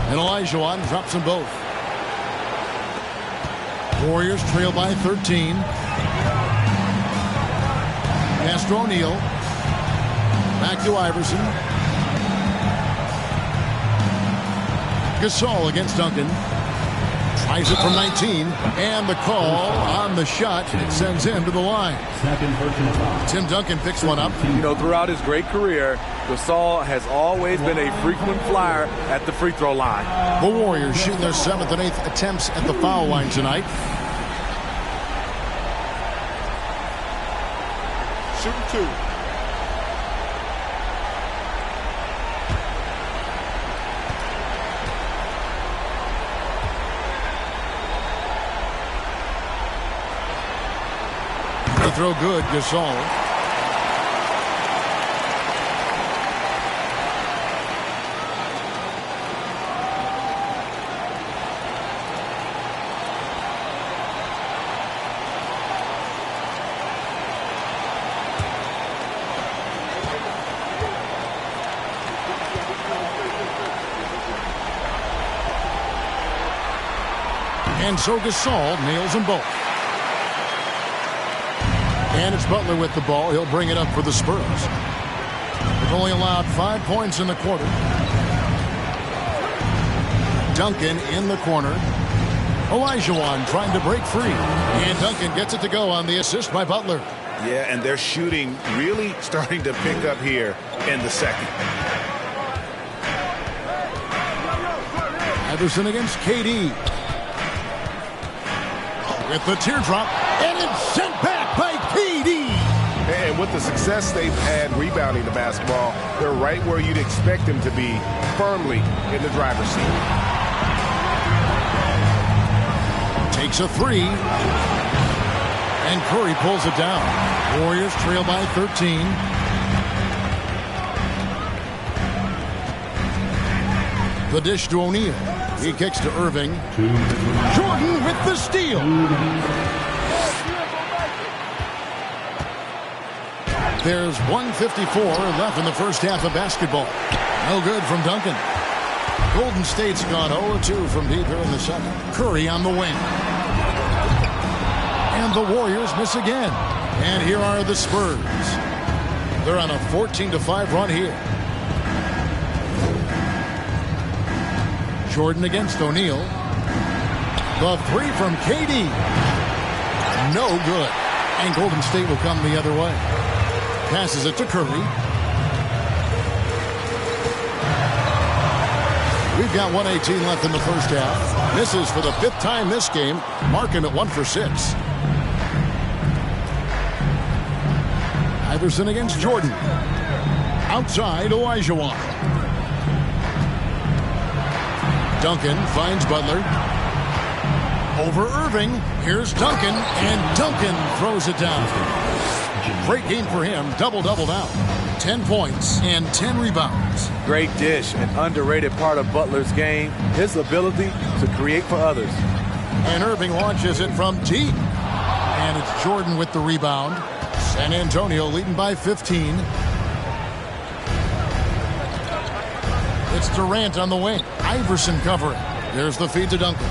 And Olajuwon drops them both. Warriors trail by 13. Pass to O'Neal. Back to Iverson. Gasol against Duncan. Tries it from 19. And the call on the shot. It sends him to the line. Tim Duncan picks one up.
You know, throughout his great career, Gasol has always been a frequent flyer at the free throw line.
The Warriors shooting their 7th and 8th attempts at the foul line tonight.
Shooting 2.
The throw good, Gasol. And so Gasol nails them both. And it's Butler with the ball. He'll bring it up for the Spurs. They've only allowed 5 points in the quarter. Duncan in the corner. Olajuwon trying to break free. And Duncan gets it to go on the assist by Butler.
Yeah, and they're shooting really starting to pick up here in the second.
Iverson against KD. With the teardrop, and it's sent back by KD.
And with the success they've had rebounding the basketball, they're right where you'd expect them to be, firmly in the driver's seat.
Takes a 3. And Curry pulls it down. Warriors trail by 13. The dish to O'Neal. He kicks to Irving. Jordan with the steal. There's 1:54 left in the first half of basketball. No good from Duncan. Golden State's gone 0-2 from deep here in the second. Curry on the wing. And the Warriors miss again. And here are the Spurs. They're on a 14-5 run here. Jordan against O'Neal. The three from KD. No good. And Golden State will come the other way. Passes it to Curry. We've got 1:18 left in the first half. Misses for the 5th time this game, marking it 1 for 6. Iverson against Jordan. Outside, Olajuwon. Duncan finds Butler. Over Irving. Here's Duncan, and Duncan throws it down. Great game for him. Double-double now. 10 points and 10 rebounds.
Great dish, an underrated part of Butler's game. His ability to create for others.
And Irving launches it from deep. And it's Jordan with the rebound. San Antonio leading by 15. It's Durant on the wing. Iverson covering. There's the feed to Duncan.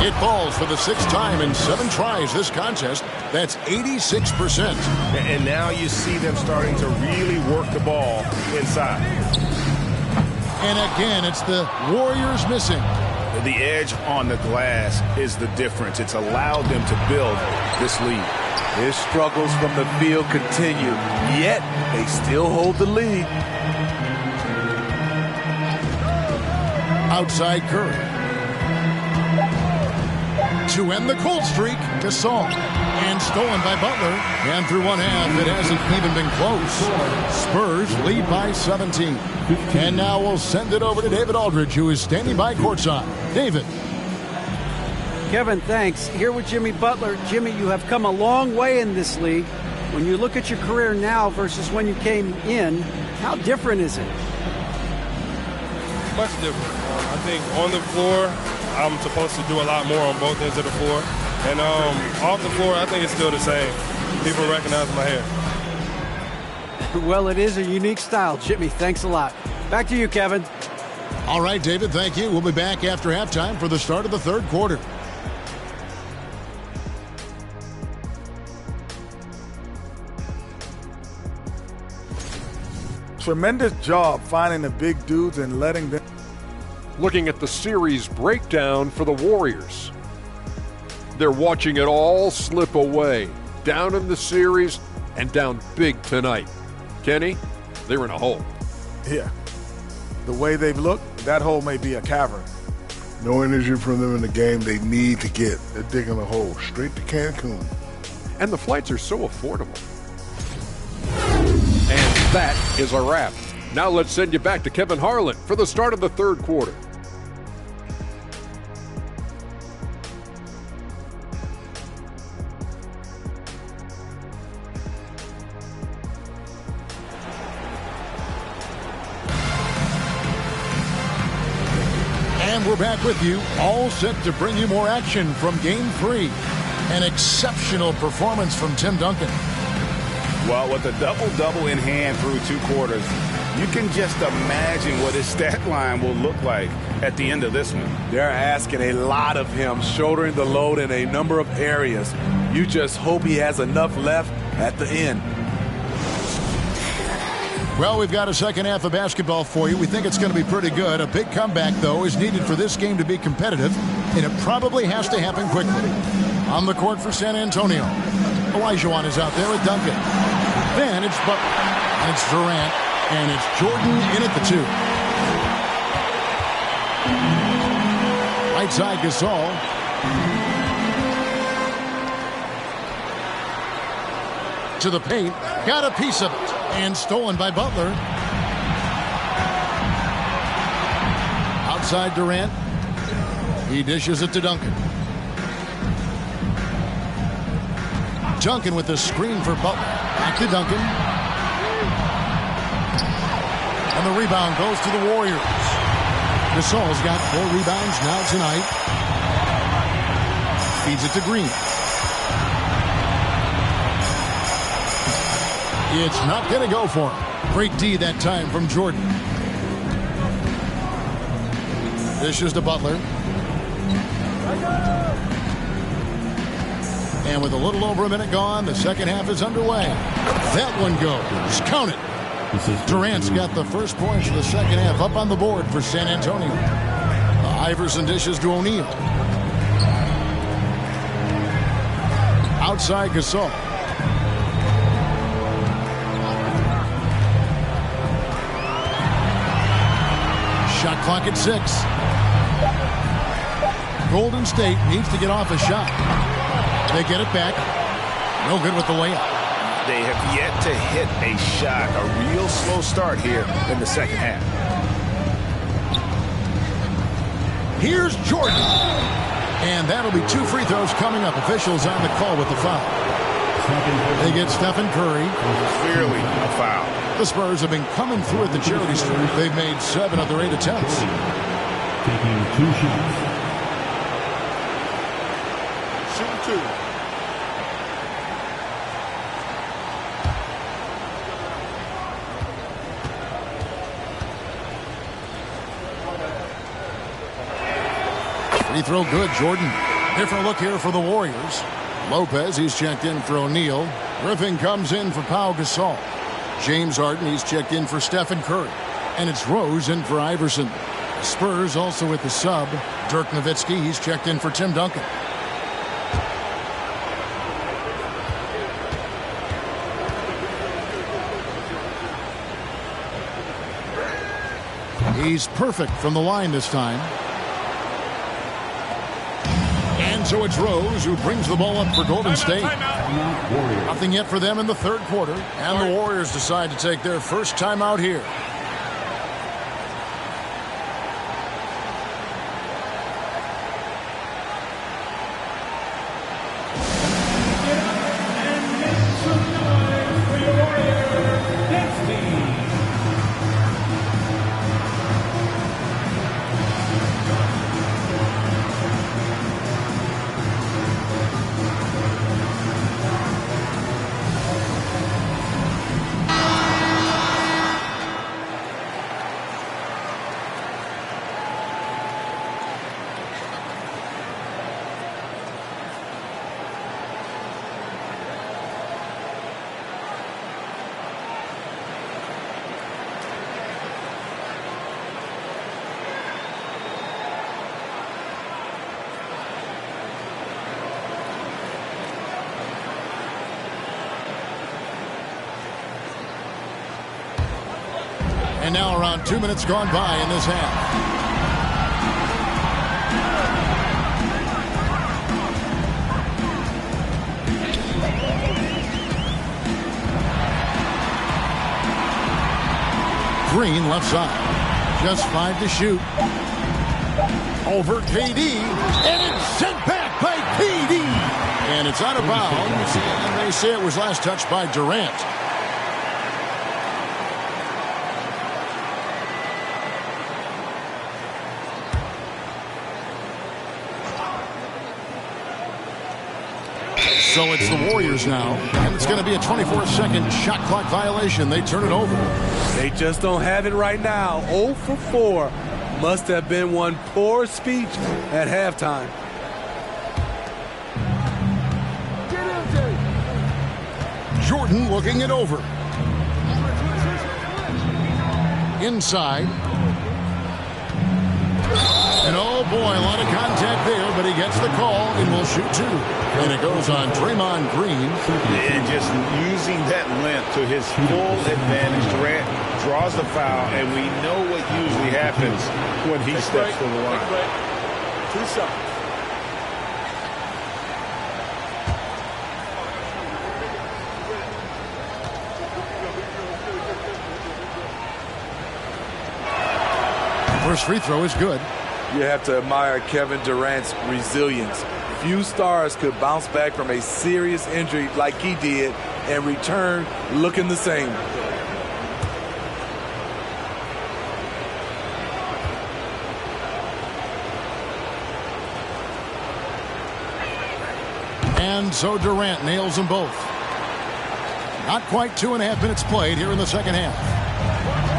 It falls for the 6th time in 7 tries this contest. That's 86%.
And now you see them starting to really work the ball inside.
And again, it's the Warriors missing.
The edge on the glass is the difference. It's allowed them to build this lead.
His struggles from the field continue, yet they still hold the lead.
Outside Curry. To end the cold streak, Gasol. And stolen by Butler. And through one half, it hasn't even been close. Spurs lead by 17. And now we'll send it over to David Aldridge, who is standing by courtside. David.
Kevin, thanks. Here with Jimmy Butler. Jimmy, you have come a long way in this league. When you look at your career now versus when you came in, how different is it?
Much different. I think on the floor, I'm supposed to do a lot more on both ends of the floor. And off the floor, I think it's still the same. People recognize my hair.
Well, it is a unique style, Jimmy. Thanks a lot. Back to you, Kevin.
All right, David, thank you. We'll be back after halftime for the start of the 3rd quarter.
Tremendous job finding the big dudes and letting them.
Looking at the series breakdown for the Warriors. They're watching it all slip away. Down in the series and down big tonight. Kenny, they're in a hole.
Yeah. The way they've looked, that hole may be a cavern.
No energy from them in the game they need to get. They're digging a hole straight to Cancun.
And the flights are so affordable. And that is a wrap. Now let's send you back to Kevin Harlan for the start of the 3rd quarter.
And we're back with you, all set to bring you more action from Game 3. An exceptional performance from Tim Duncan.
Well, with a double-double in hand through 2 quarters, you can just imagine what his stat line will look like at the end of this one.
They're asking a lot of him, shouldering the load in a number of areas. You just hope he has enough left at the end.
Well, we've got a second half of basketball for you. We think it's going to be pretty good. A big comeback, though, is needed for this game to be competitive, and it probably has to happen quickly. On the court for San Antonio, Olajuwon is out there with Duncan. Then it's Butler, and it's Durant, and it's Jordan in at the 2. Right side, Gasol. To the paint, got a piece of it, and stolen by Butler. Outside Durant. He dishes it to Duncan. Duncan with the screen for Butler. Back to Duncan. And the rebound goes to the Warriors. Gasol's got 4 rebounds now tonight. Feeds it to Green. It's not going to go for him. Great D that time from Jordan. Dishes to Butler. And with a little over a minute gone, the second half is underway. That one goes. Count it. Durant's got the first points of the second half up on the board for San Antonio. Iverson dishes to O'Neal. Outside Gasol. Shot clock at 6. Golden State needs to get off a shot. They get it back. No good with the layup.
They have yet to hit a shot. A real slow start here in the second half.
Here's Jordan. And that'll be 2 free throws coming up. Officials on the call with the foul. They get Stephen Curry.
Clearly a foul.
The Spurs have been coming through at the charity stripe. They've made 7 of their 8 attempts.
Taking 2 shots.
Shoot 2.
Free throw good, Jordan. Different look here for the Warriors. Lopez, he's checked in for O'Neal. Griffin comes in for Pau Gasol. James Harden, he's checked in for Stephen Curry. And it's Rose in for Iverson. The Spurs also with the sub. Dirk Nowitzki, he's checked in for Tim Duncan. He's perfect from the line this time. And so it's Rose who brings the ball up for Golden State. Nothing yet for them in the third quarter. And the Warriors decide to take their first timeout here. And now around 2 minutes gone by in this half. Green left side. Just 5 to shoot. Over KD. And it's sent back by KD. And it's out of bounds. And they say it was last touched by Durant. So it's the Warriors now, and it's going to be a 24-second shot clock violation. They turn it over.
They just don't have it right now. 0 for 4. Must have been one poor speech at halftime.
Jordan looking it over. Inside. And oh boy, a lot of contact there, but he gets the call and will shoot 2. And it goes on Draymond Green.
And just using that length to his full advantage. Durant draws the foul, and we know what usually happens when he steps to the line.
2 shots.
First free throw is good.
You have to admire Kevin Durant's resilience. Few stars could bounce back from a serious injury like he did and return looking the same.
And so Durant nails them both. Not quite 2.5 minutes played here in the second half.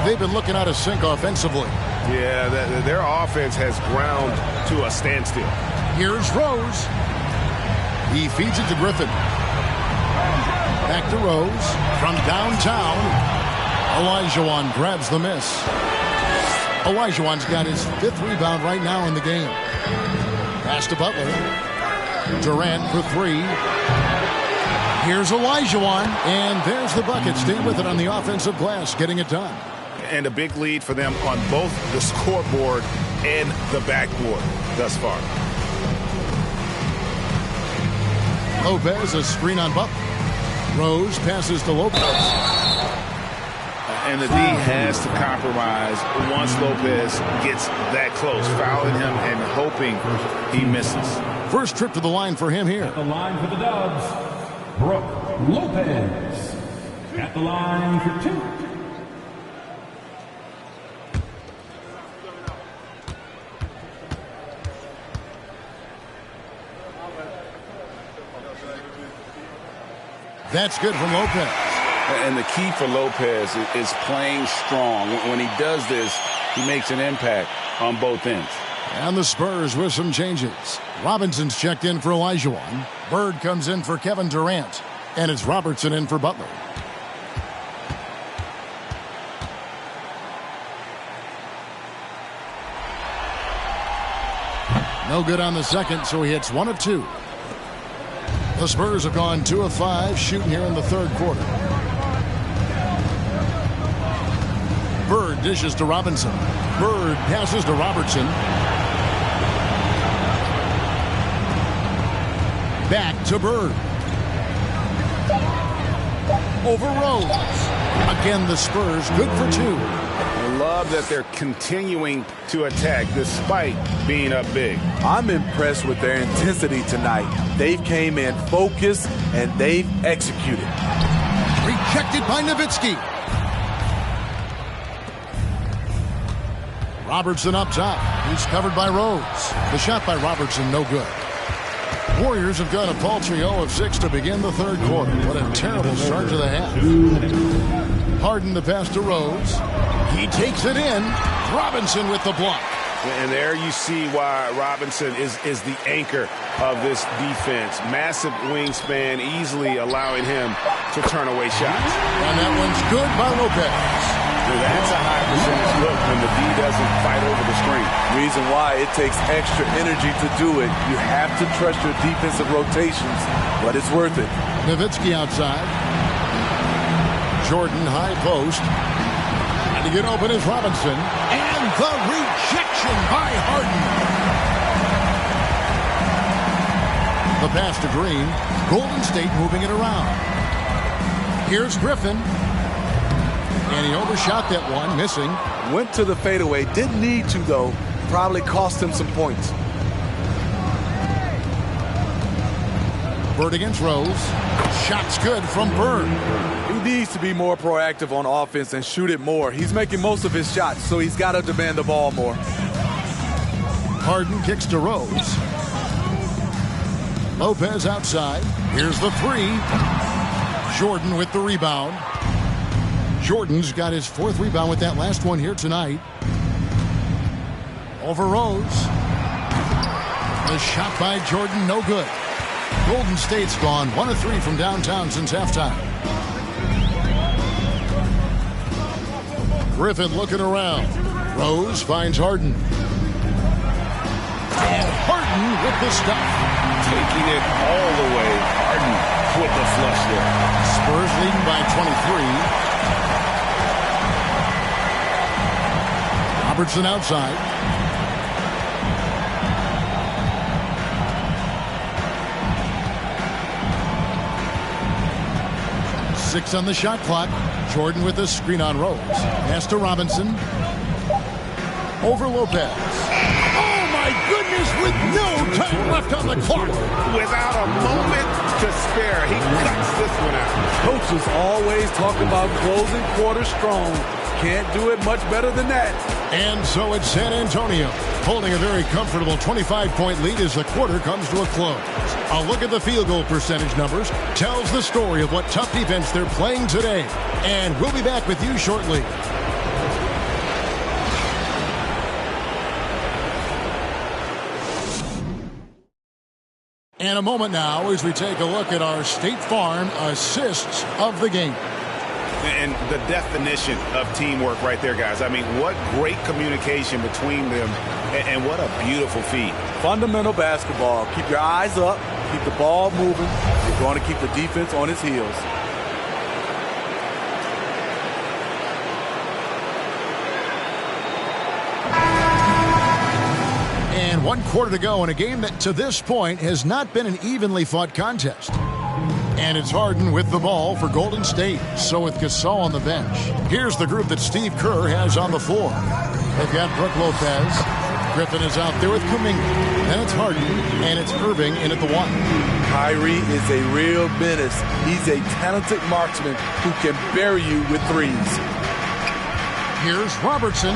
They've been looking out of sync offensively.
Yeah, their offense has ground to a standstill.
Here's Rose. He feeds it to Griffin. Back to Rose from downtown. Olajuwon grabs the miss. Olajuwon's got his 5th rebound right now in the game. Pass to Butler. Durant for 3. Here's Olajuwon, and there's the bucket. Stay with it on the offensive glass, getting it done.
And a big lead for them on both the scoreboard and the backboard thus far.
Lopez, a screen on Butler. Rose passes to Lopez.
And the D has to compromise once Lopez gets that close, fouling him and hoping he misses.
First trip to the line for him here.
At the line for the Dubs, Brook Lopez. At the line for 2.
That's good from Lopez.
And the key for Lopez is playing strong. When he does this, he makes an impact on both ends.
And the Spurs with some changes. Robinson's checked in for Olajuwon. Bird comes in for Kevin Durant. And it's Robertson in for Butler. No good on the second, so he hits 1 of 2. The Spurs have gone 2 of 5 shooting here in the 3rd quarter. Bird dishes to Robinson. Bird passes to Robertson. Back to Bird. Over Rose. Again, the Spurs good for 2.
I love that they're continuing to attack despite being up big.
I'm impressed with their intensity tonight. They've came in focused and they've executed.
Rejected by Nowitzki. Robertson up top. He's covered by Rose. The shot by Robertson, no good. Warriors have got a paltry 0 of 6 to begin the 3rd quarter. What a terrible start to the half. Harden the pass to Rose. He takes it in. Robinson with the block.
And there you see why Robinson is the anchor of this defense. Massive wingspan, easily allowing him to turn away shots.
And that one's good by Lopez.
That's a high percentage look when the D doesn't fight over the screen.
Reason why it takes extra energy to do it. You have to trust your defensive rotations, but it's worth it.
Nowitzki outside. Jordan high post. And to get open is Robinson. And the rejection by Harden. The pass to Green. Golden State moving it around. Here's Griffin. And he overshot that one, missing.
Went to the fadeaway. Didn't need to, though. Probably cost him some points.
Bird against Rose. Shot's good from Bird.
He needs to be more proactive on offense and shoot it more. He's making most of his shots, so he's got to demand the ball more.
Harden kicks to Rose. Lopez outside. Here's the 3. Jordan with the rebound. Jordan's got his 4th rebound with that last one here tonight. Over Rose. The shot by Jordan, no good. Golden State's gone 1 of 3 from downtown since halftime. Griffin looking around. Rose finds Harden. And Harden with the stuff.
Taking it all the way. Harden with the flush there.
Spurs leading by 23. Robertson outside. Six on the shot clock. Jordan with a screen on Rose. Pass to Robinson. Over Lopez. Oh my goodness, with no time left on the clock.
Without a moment to spare, he cuts this one out.
Coaches always talk about closing quarter strong. Can't do it much better than that.
And so it's San Antonio holding a very comfortable 25-point lead as the quarter comes to a close. A look at the field goal percentage numbers tells the story of what tough defense they're playing today. And we'll be back with you shortly. And a moment now as we take a look at our State Farm assists of the game.
And the definition of teamwork right there, guys. I mean, what great communication between them, and what a beautiful feed.
Fundamental basketball. Keep your eyes up. Keep the ball moving. You're going to keep the defense on its heels.
And 1 quarter to go in a game that to this point has not been an evenly fought contest. And it's Harden with the ball for Golden State. So with Gasol on the bench, here's the group that Steve Kerr has on the floor. They've got Brook Lopez. Griffin is out there with Kuminga. Then it's Harden, and it's Irving in at the 1.
Kyrie is a real menace. He's a talented marksman who can bury you with threes.
Here's Robertson.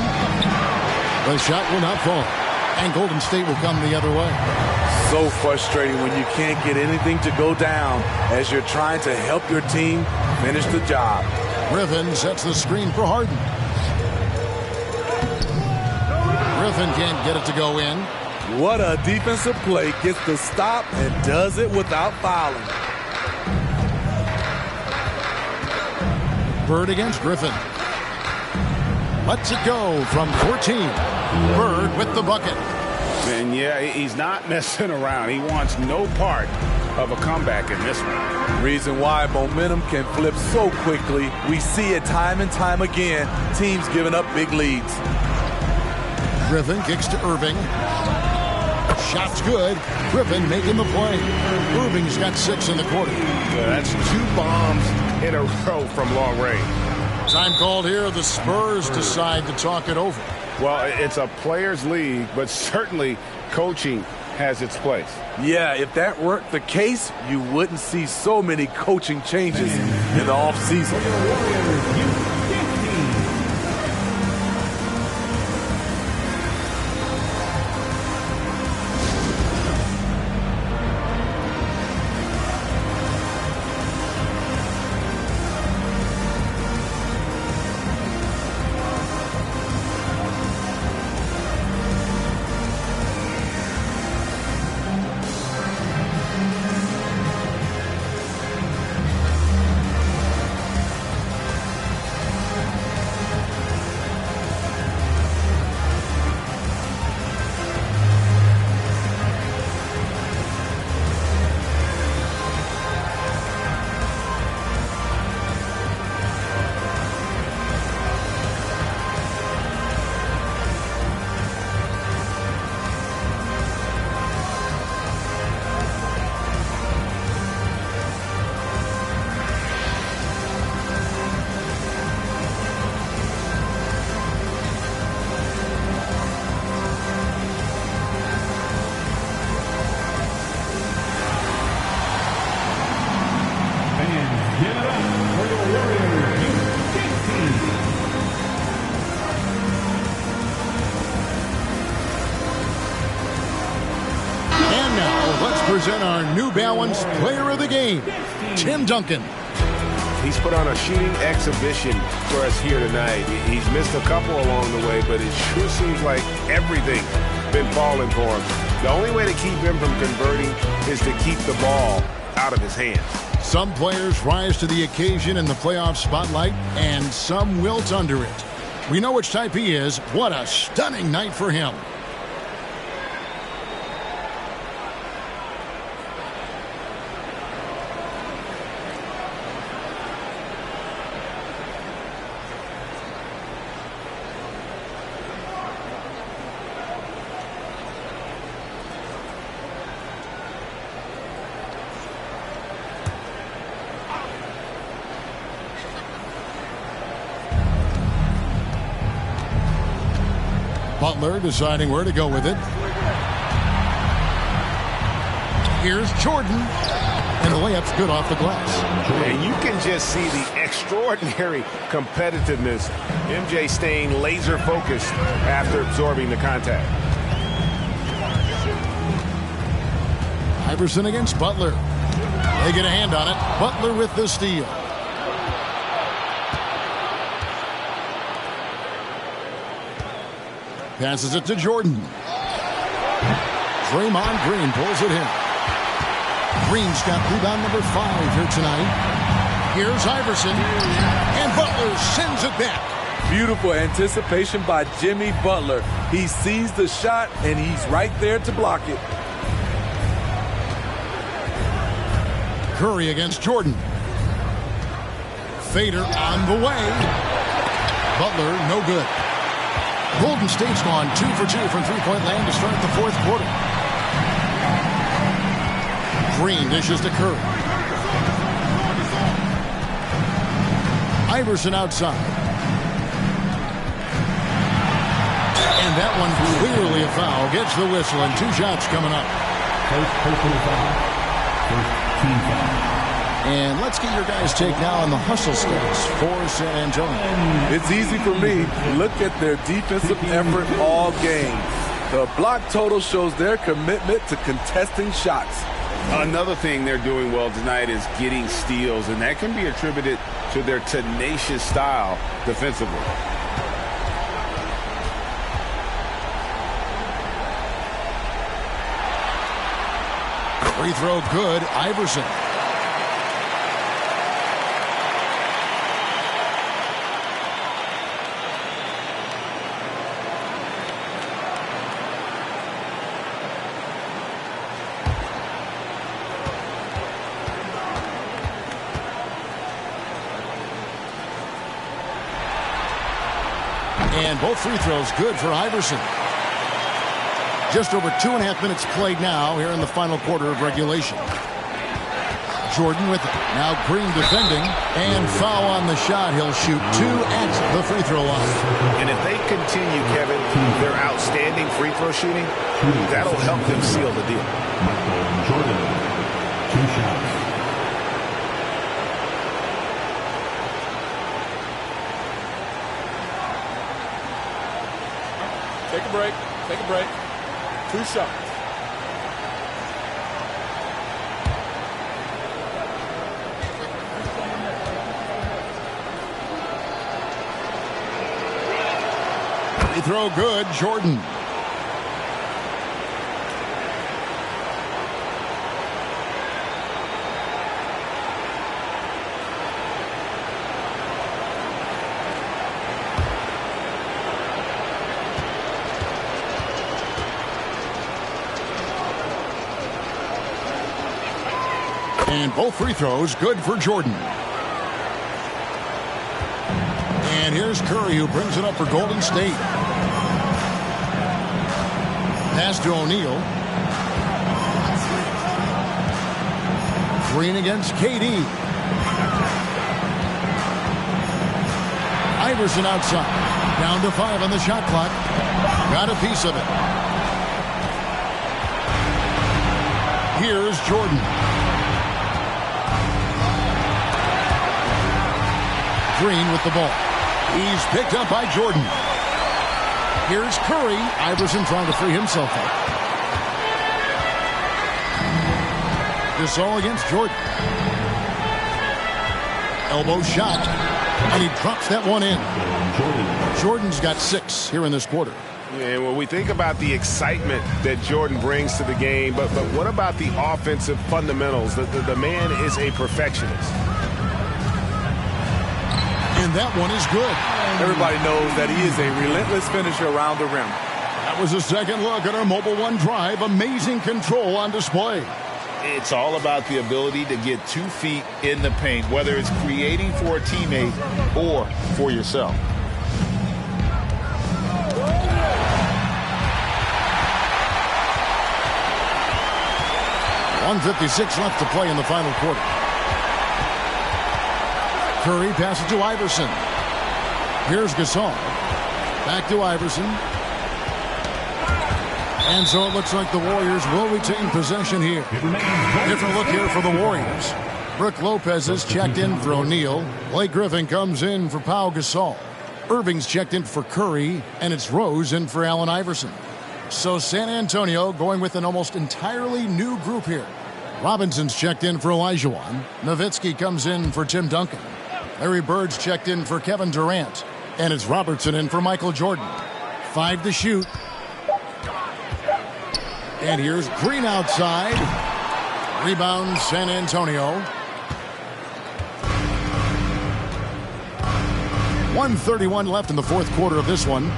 The shot will not fall. And Golden State will come the other way.
So frustrating when you can't get anything to go down as you're trying to help your team finish the job.
Griffin sets the screen for Harden. Griffin can't get it to go in.
What a defensive play. Gets the stop and does it without fouling.
Bird against Griffin. Lets it go from 14. Bird with the bucket.
And yeah, he's not messing around. He wants no part of a comeback in this one.
Reason why momentum can flip so quickly. We see it time and time again. Teams giving up big leads.
Griffin kicks to Irving. Shot's good. Griffin making the play. Irving's got 6 in the quarter.
Yeah, that's 2 bombs in a row from long range.
Time called here. The Spurs decide to talk it over.
Well, it's a players' league, but certainly coaching has its place.
Yeah, if that weren't the case, you wouldn't see so many coaching changes in the offseason.
Present our New Balance Player of the Game, Tim Duncan.
He's put on a shooting exhibition for us here tonight. He's missed a couple along the way, but it sure seems like everything's been falling for him. The only way to keep him from converting is to keep the ball out of his hands.
Some players rise to the occasion in the playoff spotlight, and some wilt under it. We know which type he is. What a stunning night for him. Butler deciding where to go with it. Here's Jordan. And the layup's good off the glass.
And you can just see the extraordinary competitiveness. MJ staying laser focused after absorbing the contact.
Iverson against Butler. They get a hand on it. Butler with the steal. Passes it to Jordan. Draymond Green pulls it in. Green's got rebound number 5 here tonight. Here's Iverson, and Butler sends it back.
Beautiful anticipation by Jimmy Butler. He sees the shot, and he's right there to block it.
Curry against Jordan. Fader on the way. Butler, no good. Golden State's gone 2 for 2 from three-point land to start the fourth quarter. Green dishes to Curry. Iverson outside. And that one clearly a foul. Gets the whistle, and 2 shots coming up.
First personal foul. First team foul.
And let's get your guys' take now on the hustle stats for San Antonio.
It's easy for me. Look at their defensive effort all game. The block total shows their commitment to contesting shots.
Another thing they're doing well tonight is getting steals, and that can be attributed to their tenacious style defensively.
Free throw good. Iverson. And both free throws good for Iverson. Just over 2.5 minutes played now here in the final quarter of regulation. Jordan with it. Now Green defending. And foul on the shot. He'll shoot 2 at the free throw line.
And if they continue, Kevin, their outstanding free throw shooting, that'll help them seal the deal.
Jordan, 2 shots.
Take a break. Take a break. 2 shots.
Free throw good. Jordan. And both free throws good for Jordan. And here's Curry, who brings it up for Golden State. Pass to O'Neal. Green against KD. Iverson outside. Down to 5 on the shot clock. Got a piece of it. Here's Jordan. Green with the ball. He's picked up by Jordan. Here's Curry. Iverson trying to free himself up. Gasol against Jordan. Elbow shot. And he drops that one in. Jordan's got 6 here in this quarter.
And when we think about the excitement that Jordan brings to the game, but what about the offensive fundamentals? The man is a perfectionist.
And that one is good.
Everybody knows that he is a relentless finisher around the rim.
That was a second look at our Mobile One drive. Amazing control on display.
It's all about the ability to get 2 feet in the paint, whether it's creating for a teammate or for yourself.
.156 left to play in the final quarter. Curry passes to Iverson. Here's Gasol. Back to Iverson. And so it looks like the Warriors will retain possession here. Different look here for the Warriors. Brook Lopez is checked in for O'Neal. Blake Griffin comes in for Pau Gasol. Irving's checked in for Curry. And it's Rose in for Allen Iverson. So San Antonio going with an almost entirely new group here. Robinson's checked in for Olajuwon. Nowitzki comes in for Tim Duncan. Larry Bird's checked in for Kevin Durant. And it's Robertson in for Michael Jordan. 5 to shoot. And here's Green outside. Rebound San Antonio. 1:31 left in the fourth quarter of this one.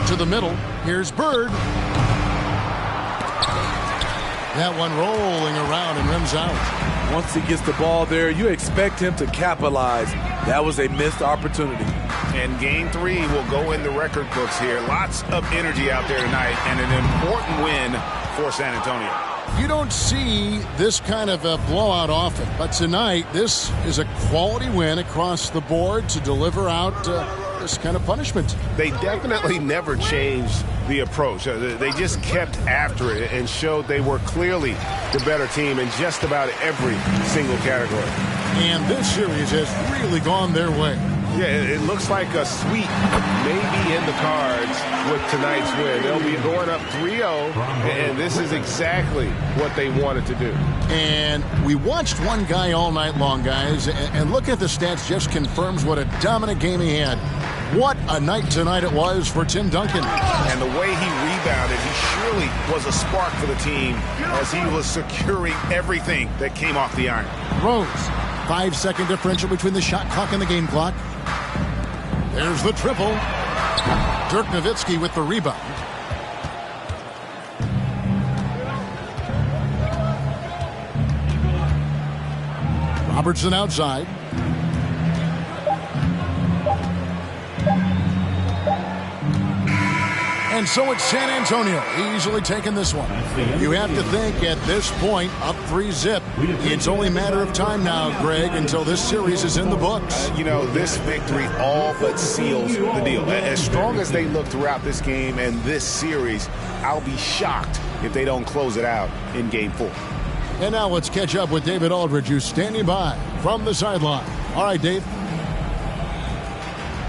To the middle. Here's Bird. That one rolling around and rims out.
Once he gets the ball there, you expect him to capitalize. That was a missed opportunity.
And game 3 will go in the record books here. Lots of energy out there tonight and an important win for San Antonio.
You don't see this kind of a blowout often, but tonight this is a quality win across the board to deliver out this kind of punishment.
They definitely never changed the approach. They just kept after it and showed they were clearly the better team in just about every single category.
And this series has really gone their way.
Yeah, it looks like a sweep maybe in the cards with tonight's win. They'll be going up 3-0, and this is exactly what they wanted to do.
And we watched one guy all night long, guys, and look at the stats just confirms what a dominant game he had. What a night tonight it was for Tim Duncan.
And the way he rebounded, he surely was a spark for the team as he was securing everything that came off the iron.
Rose, 5-second differential between the shot clock and the game clock. There's the triple. Dirk Nowitzki with the rebound. Robertson outside. And so it's San Antonio easily taking this one. You have to think at this point, up 3-0. It's only a matter of time now, Greg, until this series is in the books.
You know, this victory all but seals the deal. As strong as they look throughout this game and this series, I'll be shocked if they don't close it out in Game 4.
And now let's catch up with David Aldridge, who's standing by from the sideline. All right, Dave.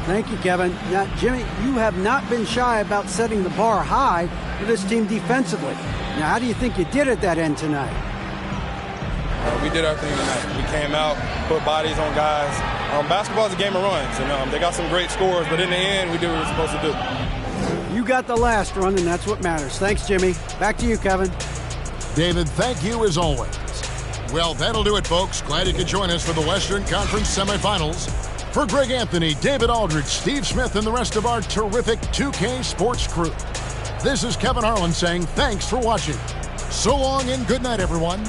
Thank you, Kevin. Now, Jimmy, you have not been shy about setting the bar high for this team defensively. Now, how do you think you did at that end tonight?
We did our thing tonight. We came out, put bodies on guys. Basketball is a game of runs, and they got some great scores, but in the end, we did what we were supposed to do.
You got the last run, and that's what matters. Thanks, Jimmy. Back to you, Kevin.
David, thank you as always. Well, that'll do it, folks. Glad you could join us for the Western Conference semifinals. For Greg Anthony, David Aldridge, Steve Smith, and the rest of our terrific 2K Sports crew, this is Kevin Harlan saying thanks for watching. So long and good night, everyone.